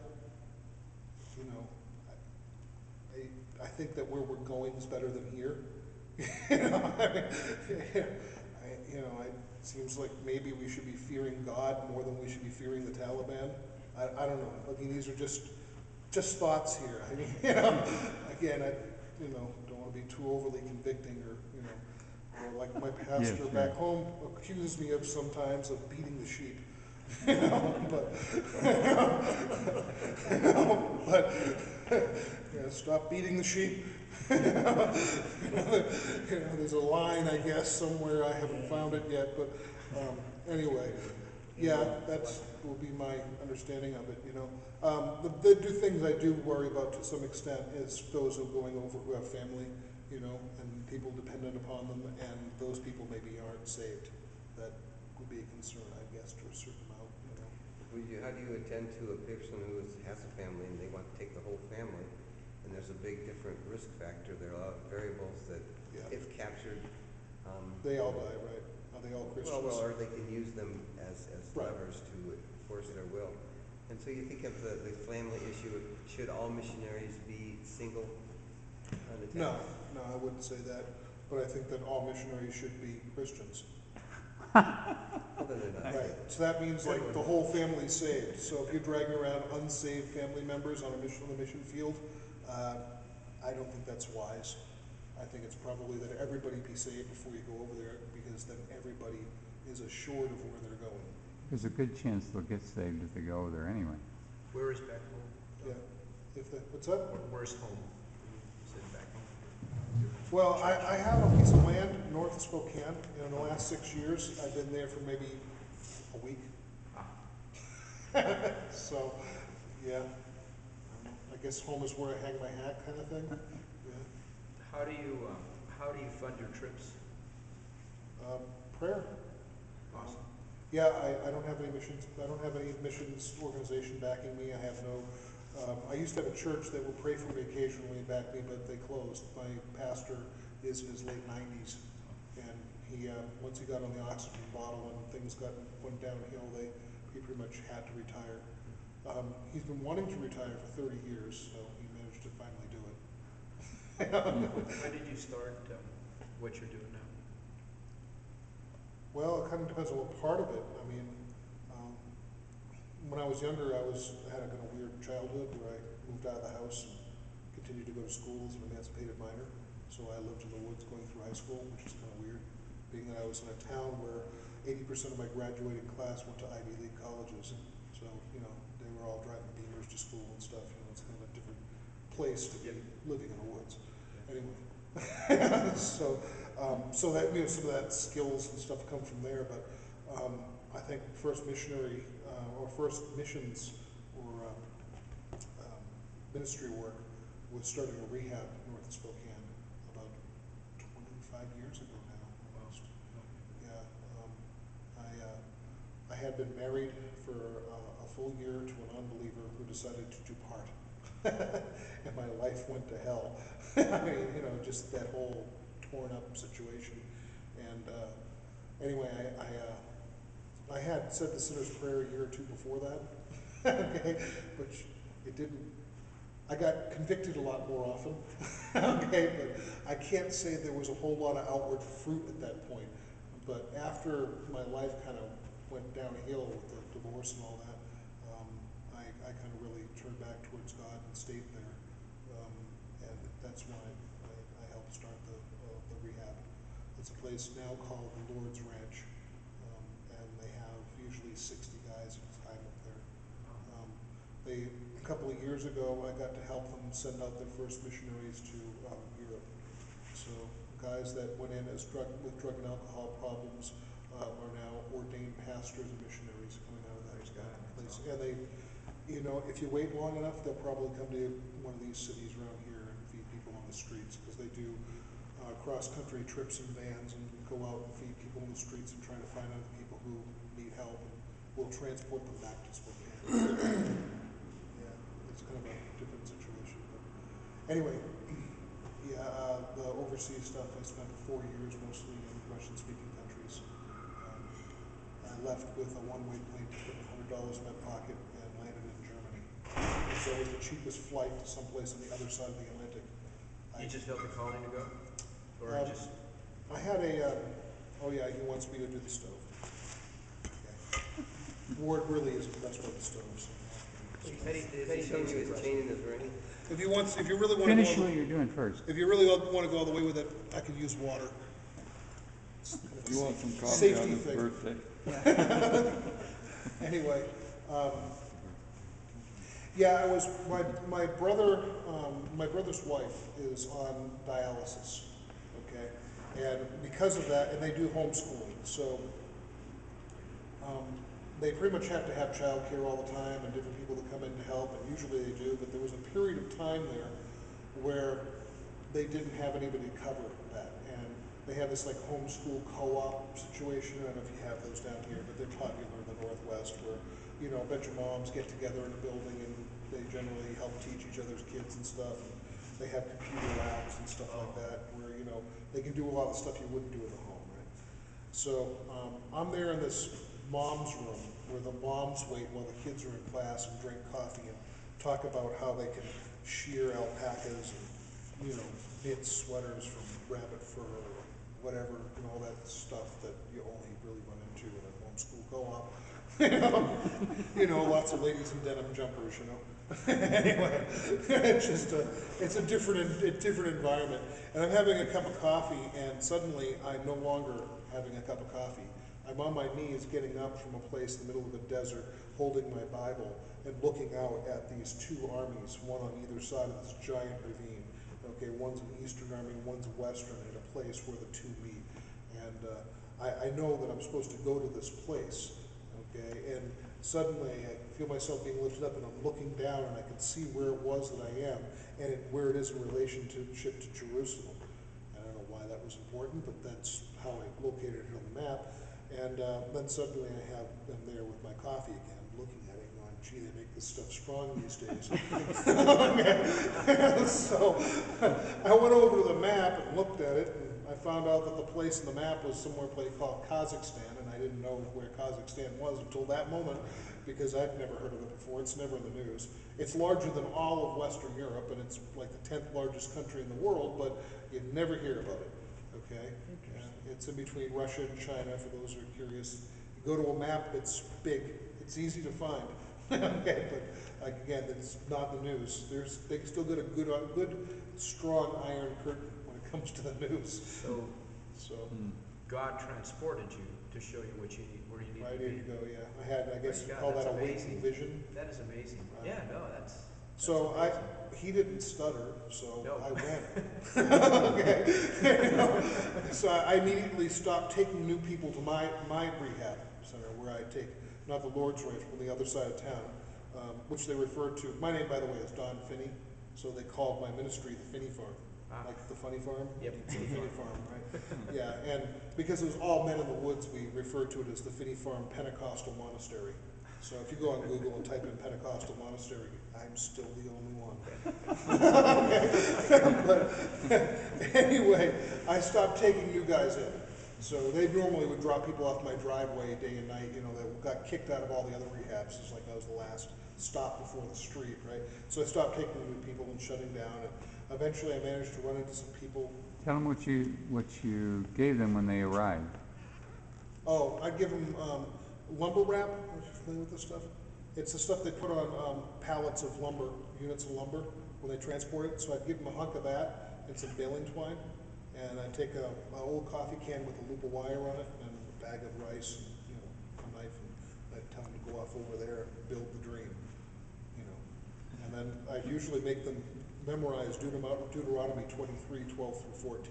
I think that where we're going is better than here. It seems like maybe we should be fearing God more than we should be fearing the Taliban. I don't know. I mean, these are just thoughts here. I mean, again, I, don't want to be too overly convicting or or like my pastor Yes, back yes. home accuses me of sometimes of beating the sheep. But stop beating the sheep. There's a line, I guess, somewhere. I haven't found it yet, but anyway, yeah, will be my understanding of it. The things I do worry about to some extent is those who are going over who have family, and people dependent upon them, and those people maybe aren't saved. That would be a concern, I guess, to a certain amount. How do you attend to a person who has a family and they want to take the whole family? And there's a big different risk factor. There are a lot of variables that, Yeah. if captured, They all die, right? Are they all Christians? well, or they can use them as Right. levers to force their will. And so you think of the family issue, should all missionaries be single unattached? No, I wouldn't say that. But I think that all missionaries should be Christians. Well, then they're not. Right. So that means like the whole family's saved. So if you're dragging around unsaved family members on the mission field, I don't think that's wise. I think it's probably that everybody be saved before you go over there, because then everybody is assured of where they're going. There's a good chance they'll get saved if they go there anyway. Where is back home? Yeah. What's that? Where's home? You said back home. Well, I have a piece of land north of Spokane, and in the last 6 years, I've been there for maybe a week. So, yeah, I guess home is where I hang my hat, kind of thing. Yeah. How do you fund your trips? Prayer. Awesome. Yeah, I don't have any missions. I don't have any missions organization backing me. I have no. I used to have a church that would pray for me occasionally and back me, but they closed. My pastor is in his late 90s, and he once he got on the oxygen bottle and things went downhill, he pretty much had to retire. He's been wanting to retire for 30 years, so he managed to finally do it. When did you start what you're doing now? Well, it kind of depends on what part of it. I mean, when I was younger, I had a kind of weird childhood where I moved out of the house and continued to go to school as an emancipated minor. So I lived in the woods going through high school, which is kind of weird, being that I was in a town where 80% of my graduating class went to Ivy League colleges. So, they were all driving Beamers to school and stuff. It's kind of a different place to be living in the woods. Anyway, so that, some of that skills and stuff come from there. But I think first missionary or first missions or ministry work was starting a rehab north of Spokane about 25 years ago now, almost. Yeah, I had been married for a full year to an unbeliever who decided to depart, and my life went to hell. I mean, just that whole torn up situation. And anyway, I had said the sinner's prayer a year or two before that, okay, which it didn't. I got convicted a lot more often, okay, but I can't say there was a whole lot of outward fruit at that point. But after my life kind of went downhill with the divorce and all that, I kind of really turned back towards God and stayed there. And that's when I helped start the rehab. It's a place now called the Lord's Ranch. maybe 60 guys at a time up there. A couple of years ago, I got to help them send out their first missionaries to Europe. So guys that went in with drug and alcohol problems are now ordained pastors and missionaries coming out of that place. And they, if you wait long enough, they'll probably come to one of these cities around here and feed people on the streets, because they do cross-country trips in vans and go out and feed people in the streets and try to find other people who need help, and we'll transport them back to Spokane. Yeah, it's kind of a different situation. But anyway, yeah, the overseas stuff, I spent 4 years mostly in Russian-speaking countries. I left with a one-way plane ticket, $100 in my pocket, and landed in Germany. So it was the cheapest flight to someplace on the other side of the Atlantic. You just felt the calling to go? Or just, I had oh yeah, he wants me to do the stove. Okay. Ward really isn't best with the stove, so. Has he shown you his chain and his ring? If you really want to Finish what you're doing first. if you really want to go all the way with it, I could use water. You want some coffee Safety on his thing. birthday? Anyway, yeah, I was my brother. My brother's wife is on dialysis. Okay, and because of that, and they do homeschooling, so they pretty much have to have childcare all the time and different people that come in to help, and usually they do. But there was a period of time there where they didn't have anybody to cover that, and they have this like homeschool co-op situation. I don't know if you have those down here, but they're popular in the Northwest, where a bunch of moms get together in a building and they generally help teach each other's kids and stuff. And they have computer labs and stuff like that, where they can do a lot of stuff you wouldn't do in the home, right? So I'm there in this mom's room where the moms wait while the kids are in class and drink coffee and talk about how they can shear alpacas and knit sweaters from rabbit fur or whatever, and all that stuff that you only really run into in a homeschool co-op. Lots of ladies in denim jumpers, Anyway, it's a different environment. And I'm having a cup of coffee, and suddenly I'm no longer having a cup of coffee. I'm on my knees getting up from a place in the middle of the desert, holding my Bible and looking out at these two armies, one on either side of this giant ravine. Okay, one's an Eastern army, one's a Western, in a place where the two meet. And I know that I'm supposed to go to this place. Okay, and suddenly I feel myself being lifted up, and I'm looking down, and I can see where it was that I am, and where it is in relationship to Jerusalem. I don't know why that was important, but that's how I located it on the map. And then suddenly I'm there with my coffee again, looking at it, going, gee, they make this stuff strong these days. So I went over to the map and looked at it, and I found out that the place in the map was somewhere called Kazakhstan, and I didn't know where Kazakhstan was until that moment, because I'd never heard of it before. It's never in the news. It's larger than all of Western Europe, and it's like the 10th largest country in the world, but you'd never hear about it. Okay? It's in between Russia and China, for those who are curious. You go to a map, it's big. It's easy to find. Okay, but again, it's not the news. They still get a good, strong iron curtain when it comes to the news. So God transported you to show you what you need, where you need right, to there be. you go, yeah. I guess you God, call that that's a amazing. waking vision. That is amazing. Right. Yeah, no, that's So amazing. he didn't stutter, so No. I went. Okay. So I immediately stopped taking new people to my rehab center, where I take, not the Lord's Ranch, but on the other side of town, which they refer to. My name, by the way, is Don Finney, so they called my ministry the Finney Farm. Like the funny farm? Yep. It's the Finney Farm, right? Yeah, and because it was all men in the woods, we referred to it as the Finney Farm Pentecostal Monastery. So if you go on Google and type in Pentecostal Monastery, I'm still the only one. But anyway, I stopped taking new guys in. So they normally would drop people off my driveway day and night, that got kicked out of all the other rehabs. It's like I was the last stop before the street, right? So I stopped taking new people and shutting down, and eventually I managed to run into some people. Tell them what you gave them when they arrived. Oh, I'd give them lumber wrap. Are you familiar with this stuff? It's the stuff they put on pallets of lumber, units of lumber, when they transport it. So I'd give them a hunk of that and some baling twine. And I'd take an old coffee can with a loop of wire on it and a bag of rice and a knife, and I'd time to go off over there and build the dream, you know. And then I usually make them memorize Deuteronomy 23, 12 through 14.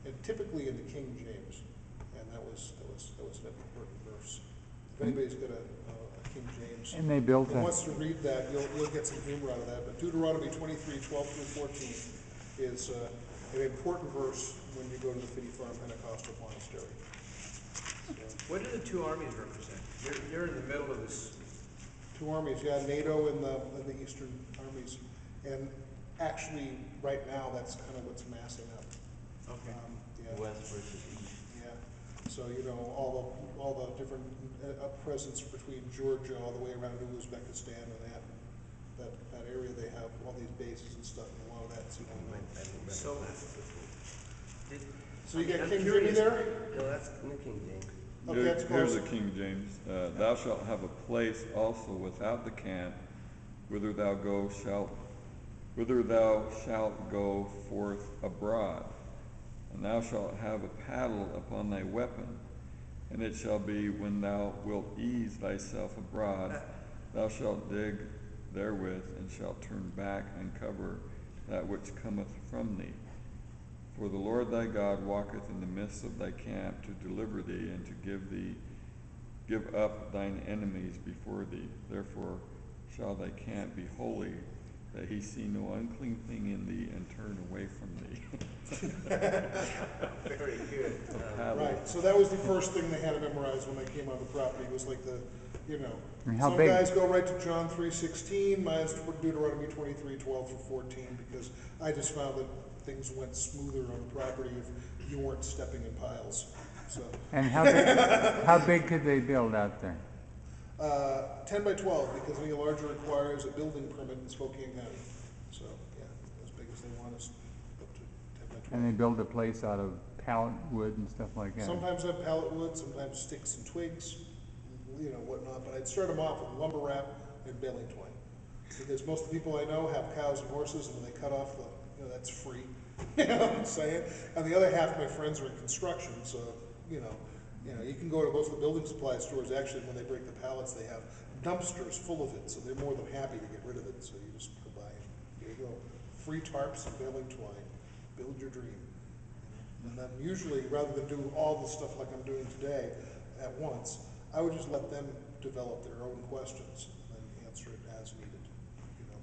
And typically in the King James. And that was an important verse. If anybody's got a King James And they built and a, wants to read that, you'll get some humor out of that. But Deuteronomy 23, 12 through 14 is an important verse when you go to the Finney Farm Pentecostal Monastery. So, What do the two armies represent? You're in the middle of this. two armies, yeah, NATO and the Eastern armies. And actually, right now, that's kind of what's massing up. Okay. Yeah. West versus east. Yeah, so, you know, all the different presence between Georgia all the way around to Uzbekistan and that area, they have all these bases and stuff, and a lot of that's, you know. So, did, So you I mean, got I'm King Jimmy curious. there? No, that's New King James. Okay, that's Here's close. the King James. Thou shalt have a place also without the camp, whither thou shalt go forth abroad. And thou shalt have a paddle upon thy weapon, and it shall be when thou wilt ease thyself abroad, thou shalt dig therewith, and shalt turn back and cover that which cometh from thee. For the Lord thy God walketh in the midst of thy camp to deliver thee, and to give up thine enemies before thee. Therefore shall thy camp be holy, that he see no unclean thing in thee, and turn away from thee. Very good. Right, so that was the first thing they had to memorize when they came on the property, was like the, you know. And how Some big- guys go right to John 3:16, mine's Deuteronomy 23, 12 through 14, because I just found that things went smoother on the property if you weren't stepping in piles, so. and how big could they build out there? 10 by 12, because any larger requires a building permit in Spokane County. So, yeah, as big as they want is up to 10 by 12. And they build a place out of pallet wood and stuff like that? Sometimes have pallet wood, sometimes sticks and twigs, you know, whatnot, but I'd start them off with lumber wrap and baling twine. Because most of the people I know have cows and horses, and when they cut off that's free, you know what I'm saying? And the other half of my friends are in construction, so, you you can go to most of the building supply stores, actually, when they break the pallets, they have dumpsters full of it, so they're more than happy to get rid of it, so you just go buy it. Here you go, free tarps and baling twine, build your dream. And then usually, rather than do all the stuff like I'm doing today at once, I would just let them develop their own questions and then answer it as needed, you know.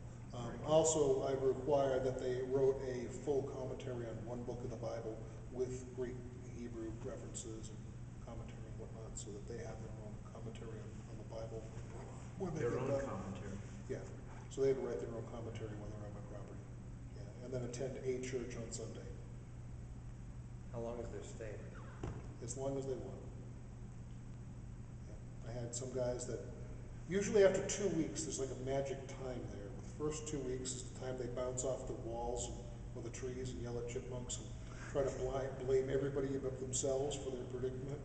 Also, I require that they wrote a full commentary on one book of the Bible with Greek, Hebrew references and commentary and whatnot, so that they have their own commentary on the Bible. when they Their get own done. commentary. Yeah, so they have to write their own commentary when they're on my property. Yeah, and then attend a church on Sunday, How long is their stay? as long as they want. Yeah. I had some guys that, usually after 2 weeks, there's like a magic time there. The first 2 weeks is the time they bounce off the walls or the trees and yell at chipmunks and try to blame everybody but themselves for their predicament.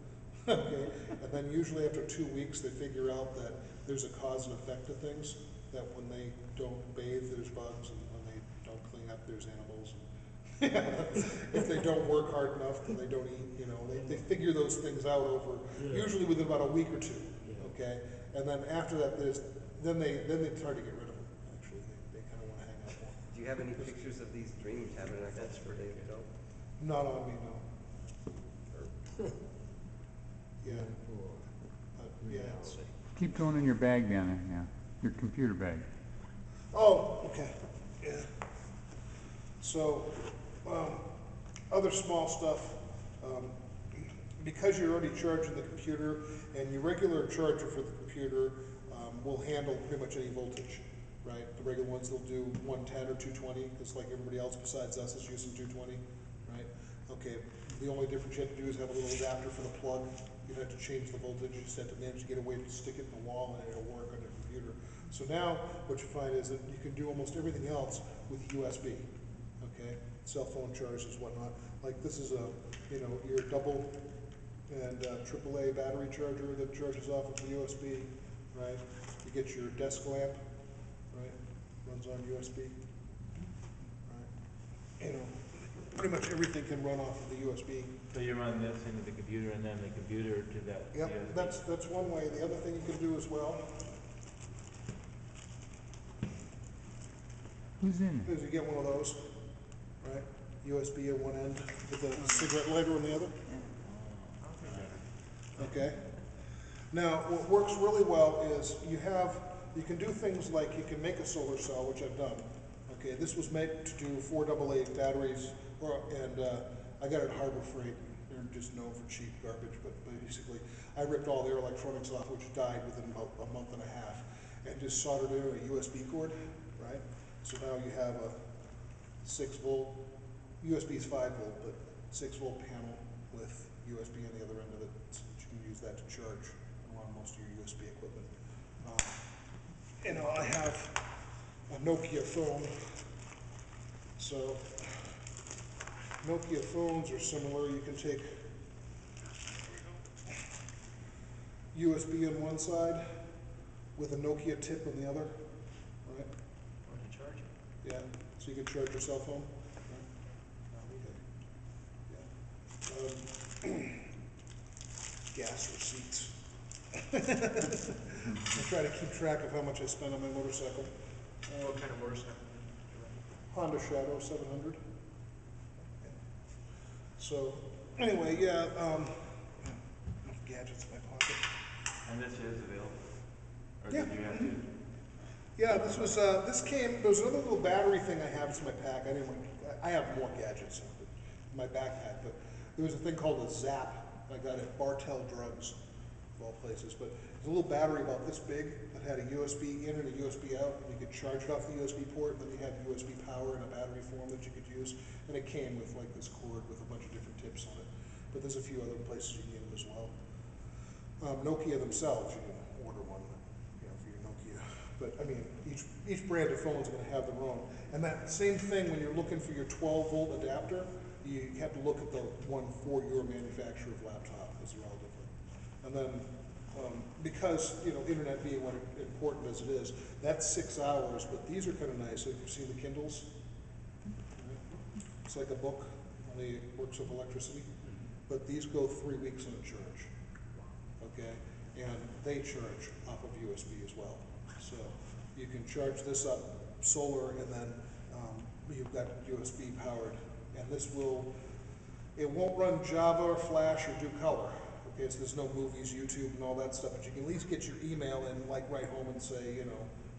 Okay, and then usually after 2 weeks, they figure out that there's a cause and effect to things, that when they don't bathe, there's bugs, and when they don't clean up, there's animals. If they don't work hard enough, then they don't eat, they figure those things out over, usually within about a week or two, okay? And then after that, then they try to get rid of them, actually, they kind of want to hang out more. Do you have any pictures of these dream tabernacles where they built? Not on me, no. Yeah. Yeah, it's- Keep going in your bag down there, yeah, your computer bag. Oh, okay, yeah. So, other small stuff, because you're already charging the computer, and your regular charger for the computer will handle pretty much any voltage, right? The regular ones will do 110 or 220, because like everybody else besides us is using 220, right? Okay, the only difference you have to do is have a little adapter for the plug. You don't have to change the voltage, you just have to manage to get a way to stick it in the wall and it'll work on your computer. So now, what you find is that you can do almost everything else with USB, okay? Cell phone chargers, whatnot. Like this is your double and AAA battery charger that charges off of the USB, right? You get your desk lamp, right? Runs on USB, right? pretty much everything can run off of the USB. So you run this into the computer and then the computer to that Yep, USB? that's one way. The other thing you can do as well Who's in it? is you get one of those, right? USB at one end with a cigarette lighter on the other. Okay. Now, what works really well is you can do things like you can make a solar cell, which I've done. Okay, this was made to do 4 AA batteries, and I got it at Harbor Freight. They're just known for cheap garbage, but basically, I ripped all their electronics off, which died within about a month and a half, and just soldered in a USB cord, right? So now you have a 6-volt, USB is 5-volt, but 6-volt panel with USB on the other end of it, so that you can use that to charge and run most of your USB equipment. I have a Nokia phone, so Nokia phones are similar. You can take USB on one side with a Nokia tip on the other, right? Or to charge it. Yeah, so you can charge your cell phone. Right? Okay. Yeah. Gas receipts. I try to keep track of how much I spend on my motorcycle. What kind of motorcycle? Honda Shadow 700. So, anyway, yeah, gadgets in my pocket. And this is available? Or Yeah. did you have to? Yeah, there was another little battery thing I have in my pack. I have more gadgets in my backpack, but there was a thing called a Zap. I got it at Bartell Drugs, of all places, but it's a little battery about this big that had a USB in and a USB out. You could charge it off the USB port, and then you had USB power in a battery form that you could use, and it came with like this cord with a bunch of different tips on it. But there's a few other places you can get them as well. Nokia themselves, you can order one, for your Nokia. But I mean, each brand of phone is going to have their own. And that same thing when you're looking for your 12-volt adapter, you have to look at the one for your manufacturer of laptop, because they're all different. And then, because internet being what important as it is, that's 6 hours. But these are kind of nice. Have you seen the Kindles? Right? It's like a book, only it works with electricity. But these go 3 weeks on a charge. Okay, and they charge off of USB as well. So you can charge this up solar, and then you've got USB powered, and it won't run Java, Flash, or do color. Okay, so there's no movies, YouTube, and all that stuff, but you can at least get your email and like write home and say,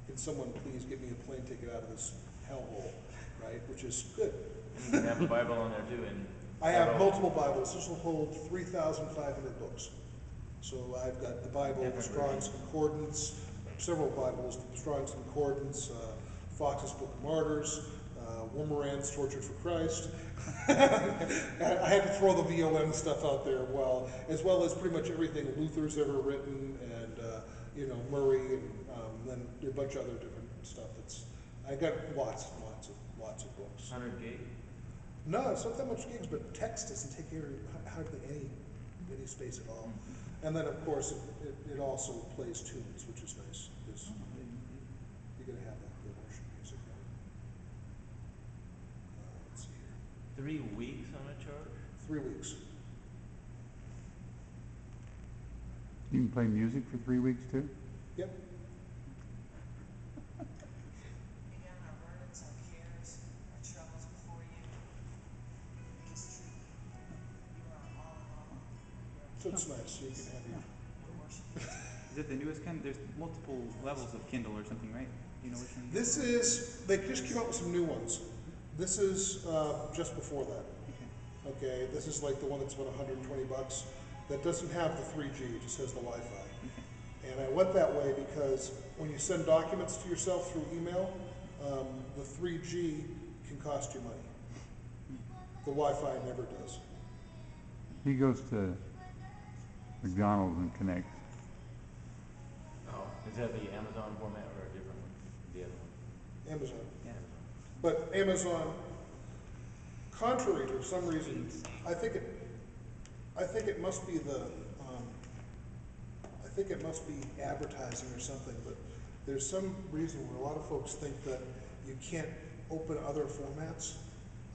can someone please give me a plane ticket out of this hellhole, right? Which is good. And you can have a Bible on there too, and I have multiple Bibles. This will hold 3,500 books. So I've got the Bible, the Strong's Concordance, several Bibles, the Strong's Concordance, Fox's Book of Martyrs, Wormeran's Tortured for Christ. I had to throw the VOM stuff out there as well as pretty much everything Luther's ever written, and Murray, and then a bunch of other different stuff. I got lots of books. 100 gig? No, it's not that much gigs, but text doesn't take hardly any space at all. And then, of course, it also plays tunes, which is nice, because you're going to have that good worship music. Let's see here. 3 weeks on a charge? 3 weeks. You can play music for 3 weeks too? Yep. Lay down our burdens, our cares, our troubles before you. Make us true. You are our all in all. So it's nice, so you can have your. We worship you. Is it the newest kind? There's multiple levels of Kindle or something, right? Do you know which one? They just came out with some new ones. This is just before that. Okay, this is like the one that's about $120. That doesn't have the 3G, it just has the Wi-Fi. And I went that way because when you send documents to yourself through email, the 3G can cost you money. The Wi-Fi never does. He goes to McDonald's and connects. Oh. Is that the Amazon format or a different one? The other one? Amazon. Yeah. But Amazon, contrary to some reason, I think it must be advertising or something, but there's some reason where a lot of folks think that you can't open other formats.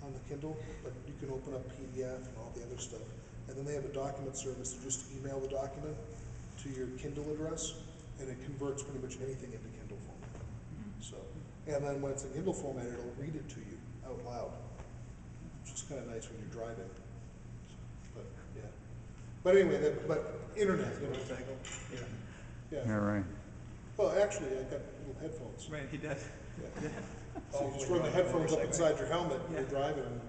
on the Kindle, but you can open up PDF and all the other stuff. And then they have a document service to just email the document to your Kindle address, and it converts pretty much anything into Kindle format. So, and then when it's in Kindle format, it'll read it to you out loud, which is kind of nice when you're driving. But, yeah. But anyway, but internet, you know. Yeah. Yeah, Yeah. right. Well, actually, I got little headphones. Right, he does. Yeah. So you just run the headphones up inside your helmet, and you're driving, and,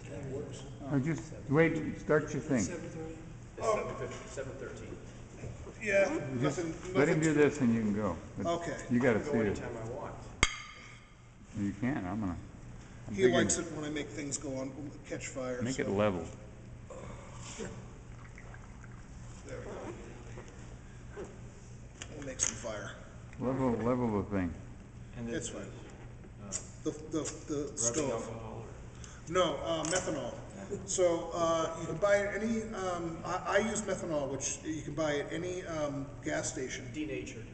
it works. Oh, just wait, start your thing. It's 7:13. Yeah, Just nothing, let him do nothing. this and you can go. But Okay. You gotta I see can go it. anytime I want. You can, I'm He thinking- likes it when I make things go on, catch fire. Make so. it level. There we go. We'll make some fire. Level the thing. And It's this fine. is, The rubbing stove. alcohol No, methanol. So, you can buy it any, I use methanol, which you can buy at any, gas station. Denatured.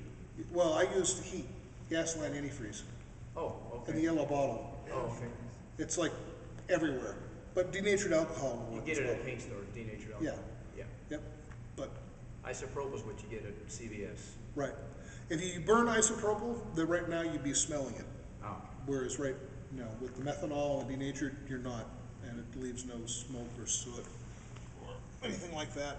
Well, I use heat, gasoline antifreeze, Oh, in the okay. yellow bottle. Oh, okay. It's like everywhere, but denatured alcohol will You work get as it well. at paint stores, denatured alcohol. Yeah. Yeah. Yep, but, Isopropyl is what you get at CVS. right. If you burn isopropyl, then right now you'd be smelling it. Oh. Whereas with the methanol and denatured, you're not, and it leaves no smoke or soot or anything like that.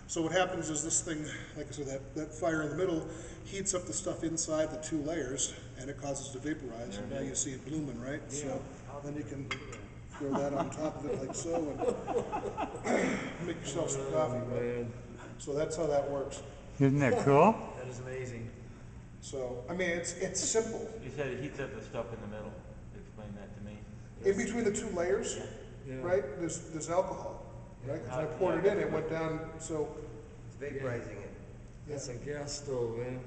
So what happens is this thing, like I said, that fire in the middle heats up the stuff inside the two layers, and it causes it to vaporize, and now you see it blooming, right? So then you can throw that on top of it like so, and make yourself some coffee. Man, So that's how that works. Isn't that cool? that is amazing. So, I mean, it's simple. You said it heats up the stuff in the middle. Explain that to me. In between the two layers, Yeah. right, there's alcohol, right? 'Cause when I poured it in, it went down, so, It's vaporizing it. yeah. a gas stove, man.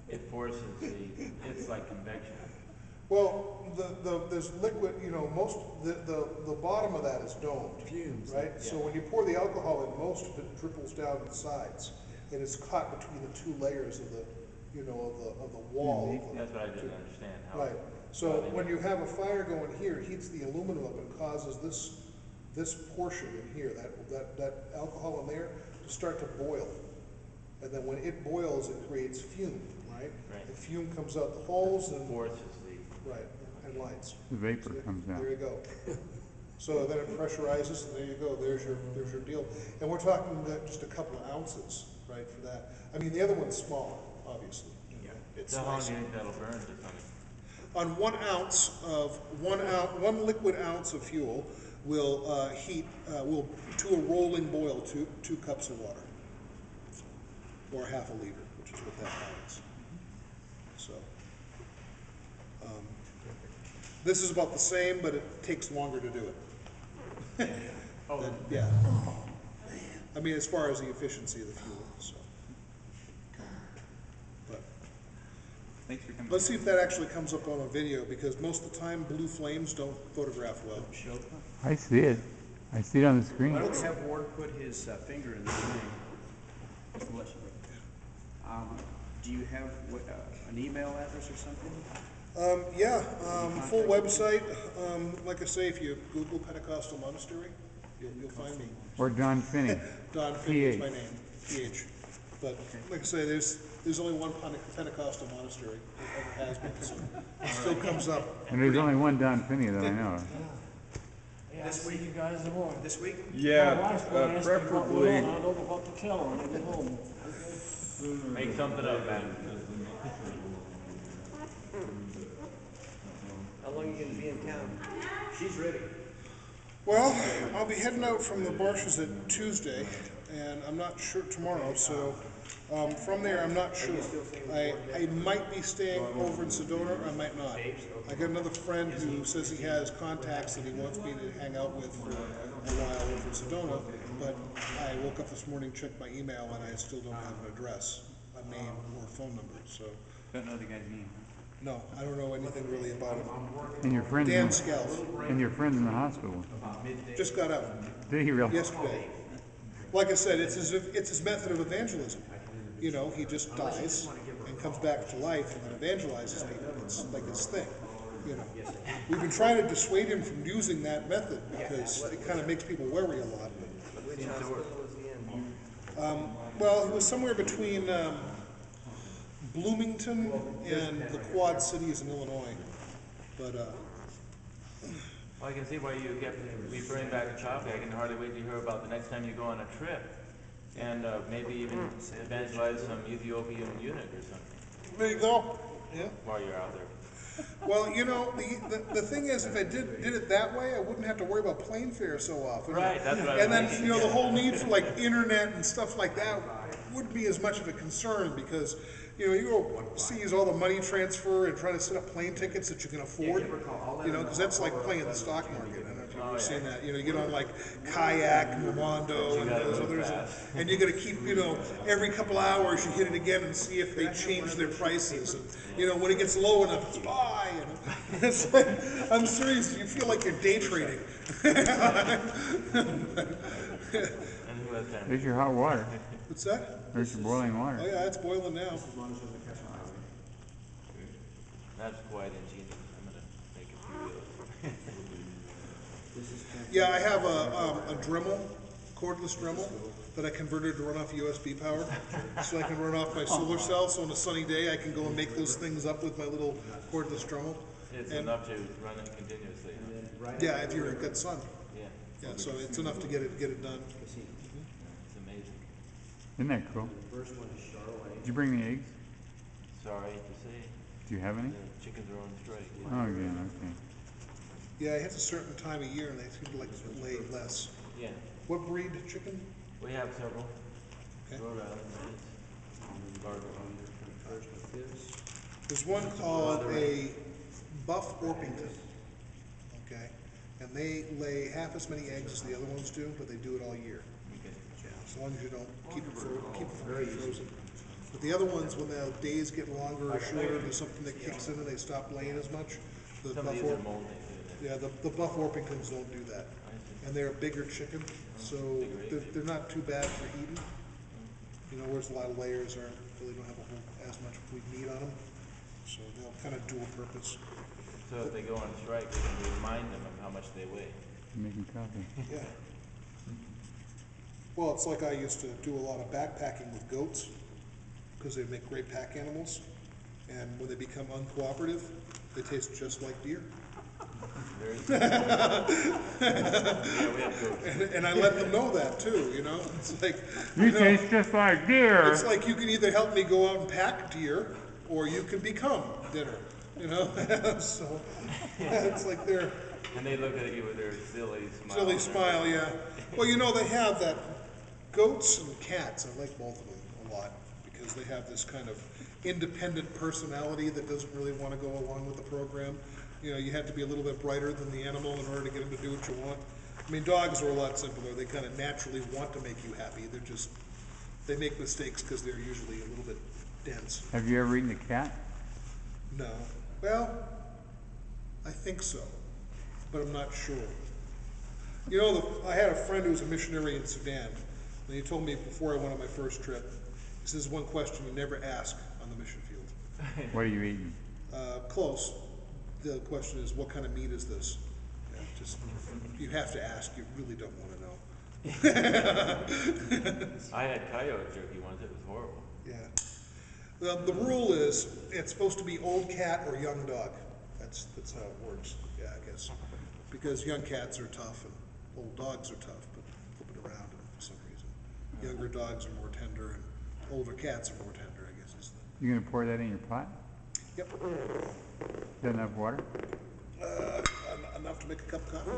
It forces it's like convection. Well, there's liquid, the bottom of that is domed, Fumes. right? So when you pour the alcohol in, most of it dripples down the sides, and it's caught between the two layers of the wall. of the- That's what I didn't understand. How Right, so when you have a fire going here, it heats the aluminum up and causes this portion in here, that alcohol in there, to start to boil. And then when it boils, it creates fume, right? Right. The fume comes out the holes and, forces the right, and lights. The vapor So comes out. There you go. So then it pressurizes, and there you go, there's your deal. And we're talking just a couple of ounces, right, for that. I mean, the other one's smaller, obviously. Yeah. It's So how long nice. do you think that'll burn to some? On 1 ounce of, 1 liquid ounce of fuel will heat, will, to a rolling boil, 2 cups of water. Or half a liter, which is what that counts. So, this is about the same, but it takes longer to do it. Oh, Yeah. I mean, as far as the efficiency of the fuel, so. But, Thanks for coming. let's see if that actually comes up on a video, because most of the time, blue flames don't photograph well. I see it. I see it on the screen. Why don't we have Ward put his finger in the thing? Do you have an email address or something? Full website, like I say, if you Google Pentecostal Monastery, you'll find me. Or John Finney. Don Finney is PH. my name, PH. But, like I say, there's only one Pentecostal monastery, there ever has been, so it still comes up. And there's only one Don Finney that I know of. This week, you guys are on. This week? Yeah, preferably, I don't know what to tell her when I get home. make something up, man. How long are you gonna be in town? She's ready. Well, I'll be heading out from the Barshes at Tuesday, and I'm not sure tomorrow, so, from there, I'm not sure. I might be staying over in Sedona, or I might not. I got another friend who says he has contacts that he wants me to hang out with for a while over in Sedona, but I woke up this morning, checked my email, and I still don't have an address, a name, or a phone number, so, Don't know the guy's name. no, I don't know anything really about him. And your friends, Dan in, Scalf, and your friends in the hospital. just got out. Did he really? Yesterday. Like I said, it's his method of evangelism. You know, he just dies and comes back to life and then evangelizes people. It's like his thing. you know. Yes, I can. We've been trying to dissuade him from using that method because it kind of makes people worry a lot. Which hospital was he in? Well, he was somewhere between Bloomington and the Quad Cities in Illinois. But Well, I can see why you kept referring back to coffee. I can hardly wait to hear about the next time you go on a trip. And maybe even evangelize some Ethiopian eunuch or something there you go. Yeah. while you're out there. Well, you know, the thing is, if I did it that way, I wouldn't have to worry about plane fare so often. Right, that's what I was And then, thinking. you know, the whole need for like internet and stuff like that wouldn't be as much of a concern because, you know, you go seize all the money transfer and try to set up plane tickets that you can afford. You know, because that's like playing the stock market. I don't know if you've ever seen that. You know, you get on like Kayak, Momondo, and those others, and you got to keep, you know, every couple hours you hit it again and see if they change their prices. And, you know, when it gets low enough, it's buy. And it's like, I'm serious. You feel like you're day trading. And who has time? There's your hot water. What's that? There's your boiling Oh water. yeah, it's boiling now. As long as it doesn't catch on highway. That's quite ingenious. I'm gonna make a few of those. This is temp- Yeah, I have a Dremel, cordless Dremel, that I converted to run off USB power, so I can run off my solar cell. So on a sunny day, I can go and make those things up with my little cordless Dremel. It's And- enough to run it continuously. And then right Yeah, after if you're a good son. Yeah, Yeah, so it's enough to get it done. casino. it's amazing. Isn't that cool? And the first one is Charlotte. Did you bring the eggs? Sorry to say, Do you have any? the chickens are on strike. Oh, yeah, okay. Yeah, it's a certain time of year and they seem to like to lay less. Yeah, What breed chicken? we have several. Okay. Rhode Island, Garden. First with this. There's one called a Buff Orpington. Okay, and they lay half as many eggs as the other ones do, but they do it all year. Okay. Yeah, as long as you don't keep it from being frozen. But the other ones, when the days get longer or shorter, there's something that kicks in and they stop laying as much. The Some of Buff these are Orp- moldy. yeah, the Buff Orpingtons don't do that. I see. And they're a bigger chicken, so they're not too bad for eating. You know, whereas a lot of layers really don't have as much meat on them. So they'll kind of dual purpose. So if they go on strike, we can remind them of how much they weigh. Making coffee. Yeah. Well, it's like I used to do a lot of backpacking with goats because they make great pack animals. And when they become uncooperative, they taste just like deer. Very yeah, we have goats. And I let them know that too, you know? It's like, You know, taste just like deer. it's like you can either help me go out and pack deer or you can become dinner, you know? So it's like they're And they look at you with their silly smile. silly smile, yeah. Well, you know, they have that, goats and cats, I like both of them a lot because they have this kind of independent personality that doesn't really want to go along with the program. You know, you have to be a little bit brighter than the animal in order to get them to do what you want. I mean, dogs are a lot simpler. They kind of naturally want to make you happy. They make mistakes because they're usually a little bit dense. Have you ever eaten a cat? No. Well, I think so, but I'm not sure. You know, I had a friend who was a missionary in Sudan, and he told me before I went on my first trip, he says one question you never ask on the mission field. What are you eating? Close. The question is, what kind of meat is this? Yeah, just, you have to ask, you really don't want to know. I had coyote jerky once, it was horrible. Yeah. Well, the rule is, it's supposed to be old cat or young dog. That's how it works, yeah, I guess. Because young cats are tough and old dogs are tough, but flip it around for some reason. Younger dogs are more tender and older cats are more tender, I guess is the. You gonna pour that in your pot? Yep. Is that enough water? Enough to make a cup of coffee.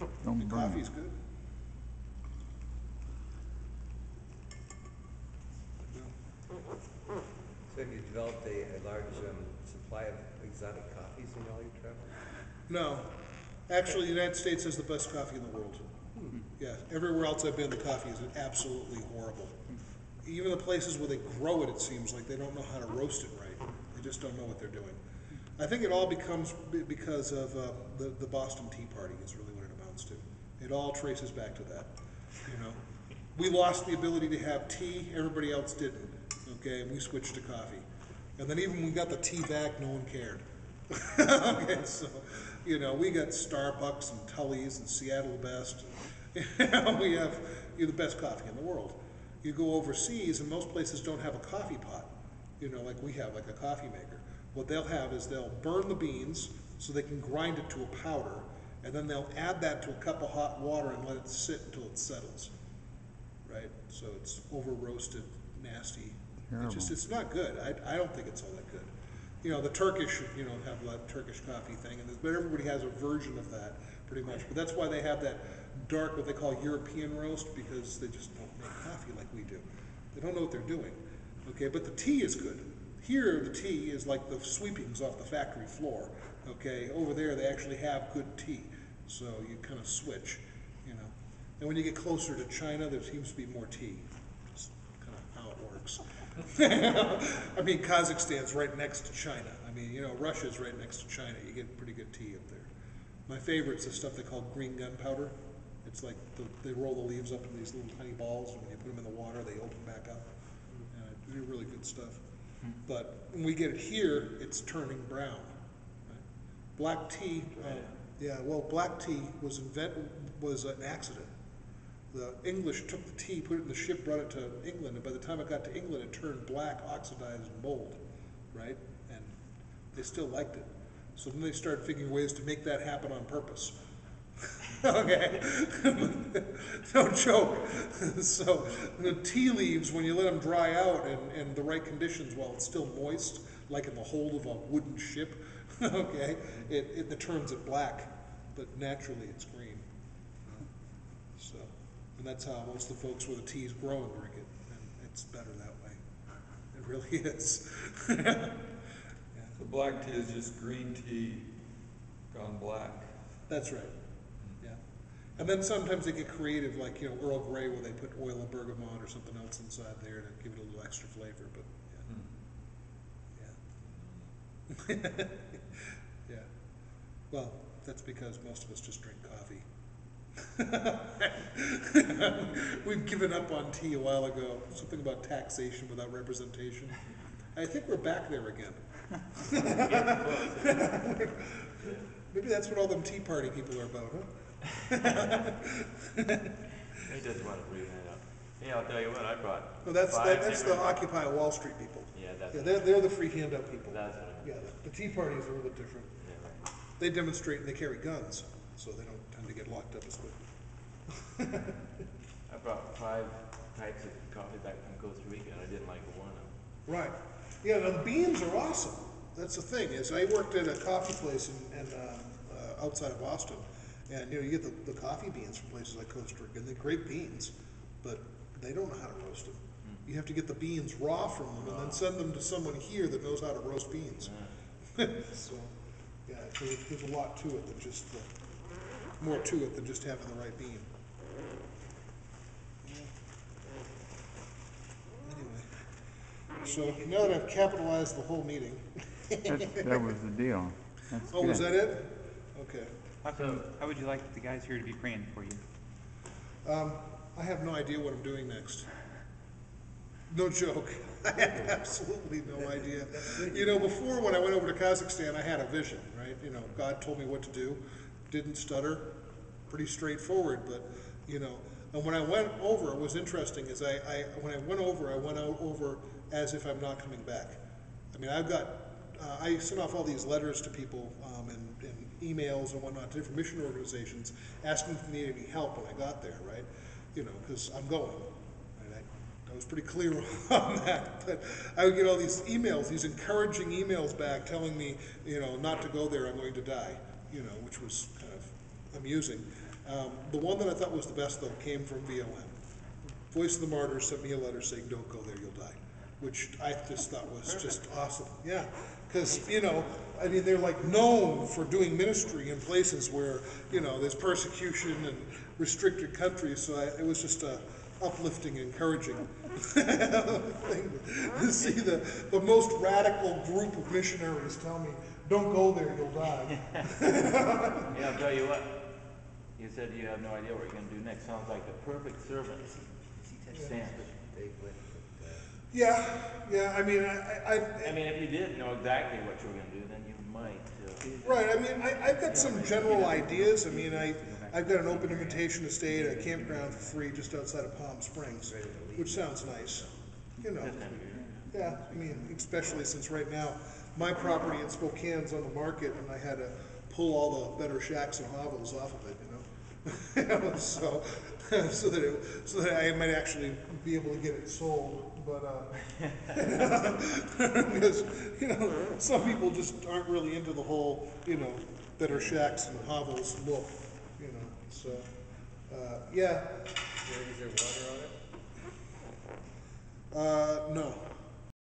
Yeah. Don't The burn coffee's it. good. So have you developed a large supply of exotic coffees in all your travel? No. Actually, the United States has the best coffee in the world. Yeah, everywhere else I've been, the coffee is absolutely horrible. Even the places where they grow it, it seems like they don't know how to roast it right. They just don't know what they're doing. I think it all becomes because of the Boston Tea Party is really what it amounts to. It all traces back to that, you know. We lost the ability to have tea, everybody else didn't, okay, and we switched to coffee. And then even when we got the tea back, no one cared. Okay, so, you know, we got Starbucks and Tully's and Seattle Best. We have the best coffee in the world. You go overseas and most places don't have a coffee pot, you know, like we have, like a coffee maker. What they'll have is they'll burn the beans so they can grind it to a powder, and then they'll add that to a cup of hot water and let it sit until it settles, right? So it's over roasted, nasty. Terrible. It's not good. I don't think it's all that good. You know, the Turkish, you know, have that Turkish coffee thing, but everybody has a version of that, pretty much. But that's why they have that dark, what they call European roast, because they just don't make coffee like we do. They don't know what they're doing. Okay, but the tea is good. Here, the tea is like the sweepings off the factory floor. Okay, over there they actually have good tea, so you kind of switch, you know. And when you get closer to China, there seems to be more tea. Just kind of how it works. I mean, Kazakhstan's right next to China. I mean, you know, Russia's right next to China. You get pretty good tea up there. My favorite's the stuff they call green gunpowder. It's like they roll the leaves up in these little tiny balls, and when you put them in the water, they open back up. They're really good stuff. But when we get it here, it's turning brown. Right? Black tea, black tea was an accident. The English took the tea, put it in the ship, brought it to England, and by the time it got to England, it turned black, oxidized, and mold, right? And they still liked it. So then they started figuring ways to make that happen on purpose. Okay, no joke. So the tea leaves, when you let them dry out in the right conditions while it's still moist, like in the hold of a wooden ship, okay, it turns it black, but naturally it's green. So, and that's how most of the folks where the tea's growing drink it, and it's better that way. It really is. Yeah. So black tea is just green tea gone black. That's right. Yeah. And then sometimes they get creative, like, you know, Earl Grey, where they put oil of bergamot or something else inside there to give it a little extra flavor. But yeah. Yeah. Well, that's because most of us just drink coffee. We've given up on tea a while ago. Something about taxation without representation. I think we're back there again. Maybe that's what all them Tea Party people are about, huh? He doesn't want to bring that up. Hey, I'll tell you what, I brought. No, that's the Occupy Wall Street people. Yeah, that's. Yeah, they're the free handout people. That's what I mean. Yeah, the Tea Party is a little bit different. Yeah, right. They demonstrate and they carry guns, so they don't tend to get locked up as quickly. I brought 5 types of coffee back from Costa Rica, and I didn't like one of them. Right. Yeah, now the beans are awesome. That's the thing, is I worked at a coffee place in outside of Boston, and you know, you get the coffee beans from places like Costa Rica, and they're great beans, but they don't know how to roast them. You have to get the beans raw from them and then send them to someone here that knows how to roast beans. So, yeah, there's a lot to it than just more to it than just having the right bean. Anyway, so now that I've capitalized the whole meeting. That was the deal. That's Oh, was good. that it? Okay. How would you like the guys here to be praying for you? I have no idea what I'm doing next. No joke. I have absolutely no idea. You know, before when I went over to Kazakhstan, I had a vision, right? You know, God told me what to do. Didn't stutter. Pretty straightforward, but, you know. And when I went over, it was interesting, is when I went over as if I'm not coming back. I mean, I sent off all these letters to people and emails and whatnot to different mission organizations asking if they needed any help when I got there, right? You know, because I'm going. Right? I was pretty clear on that. But I would get all these emails, these encouraging emails back telling me, you know, not to go there, I'm going to die, you know, which was kind of amusing. The one that I thought was the best, though, came from VOM. Voice of the Martyrs sent me a letter saying, don't go there, you'll die, which I just thought was just awesome. Yeah, because, you know, I mean, they're like known for doing ministry in places where, you know, there's persecution and restricted countries, so it was just a uplifting, encouraging thing to see the most radical group of missionaries tell me, don't go there, you'll die. Yeah, I'll tell you what. You said you have no idea what you're going to do next. Sounds like the perfect servant. Stand. Yeah, I mean, I mean, if you did know exactly what you were going to do, then you might, Right, I mean, I've got some general ideas. I mean, I've got an open invitation to stay at a campground for free just outside of Palm Springs, which sounds nice, you know. this time of year. Yeah, I mean, especially since right now, my property in Spokane's on the market, and I had to pull all the better shacks and hovels off of it, you know? You know, so, so that I might actually be able to get it sold, but, because, you know, some people just aren't really into the whole, you know, better shacks and hovels look, you know, so, yeah. Is there water on it? No,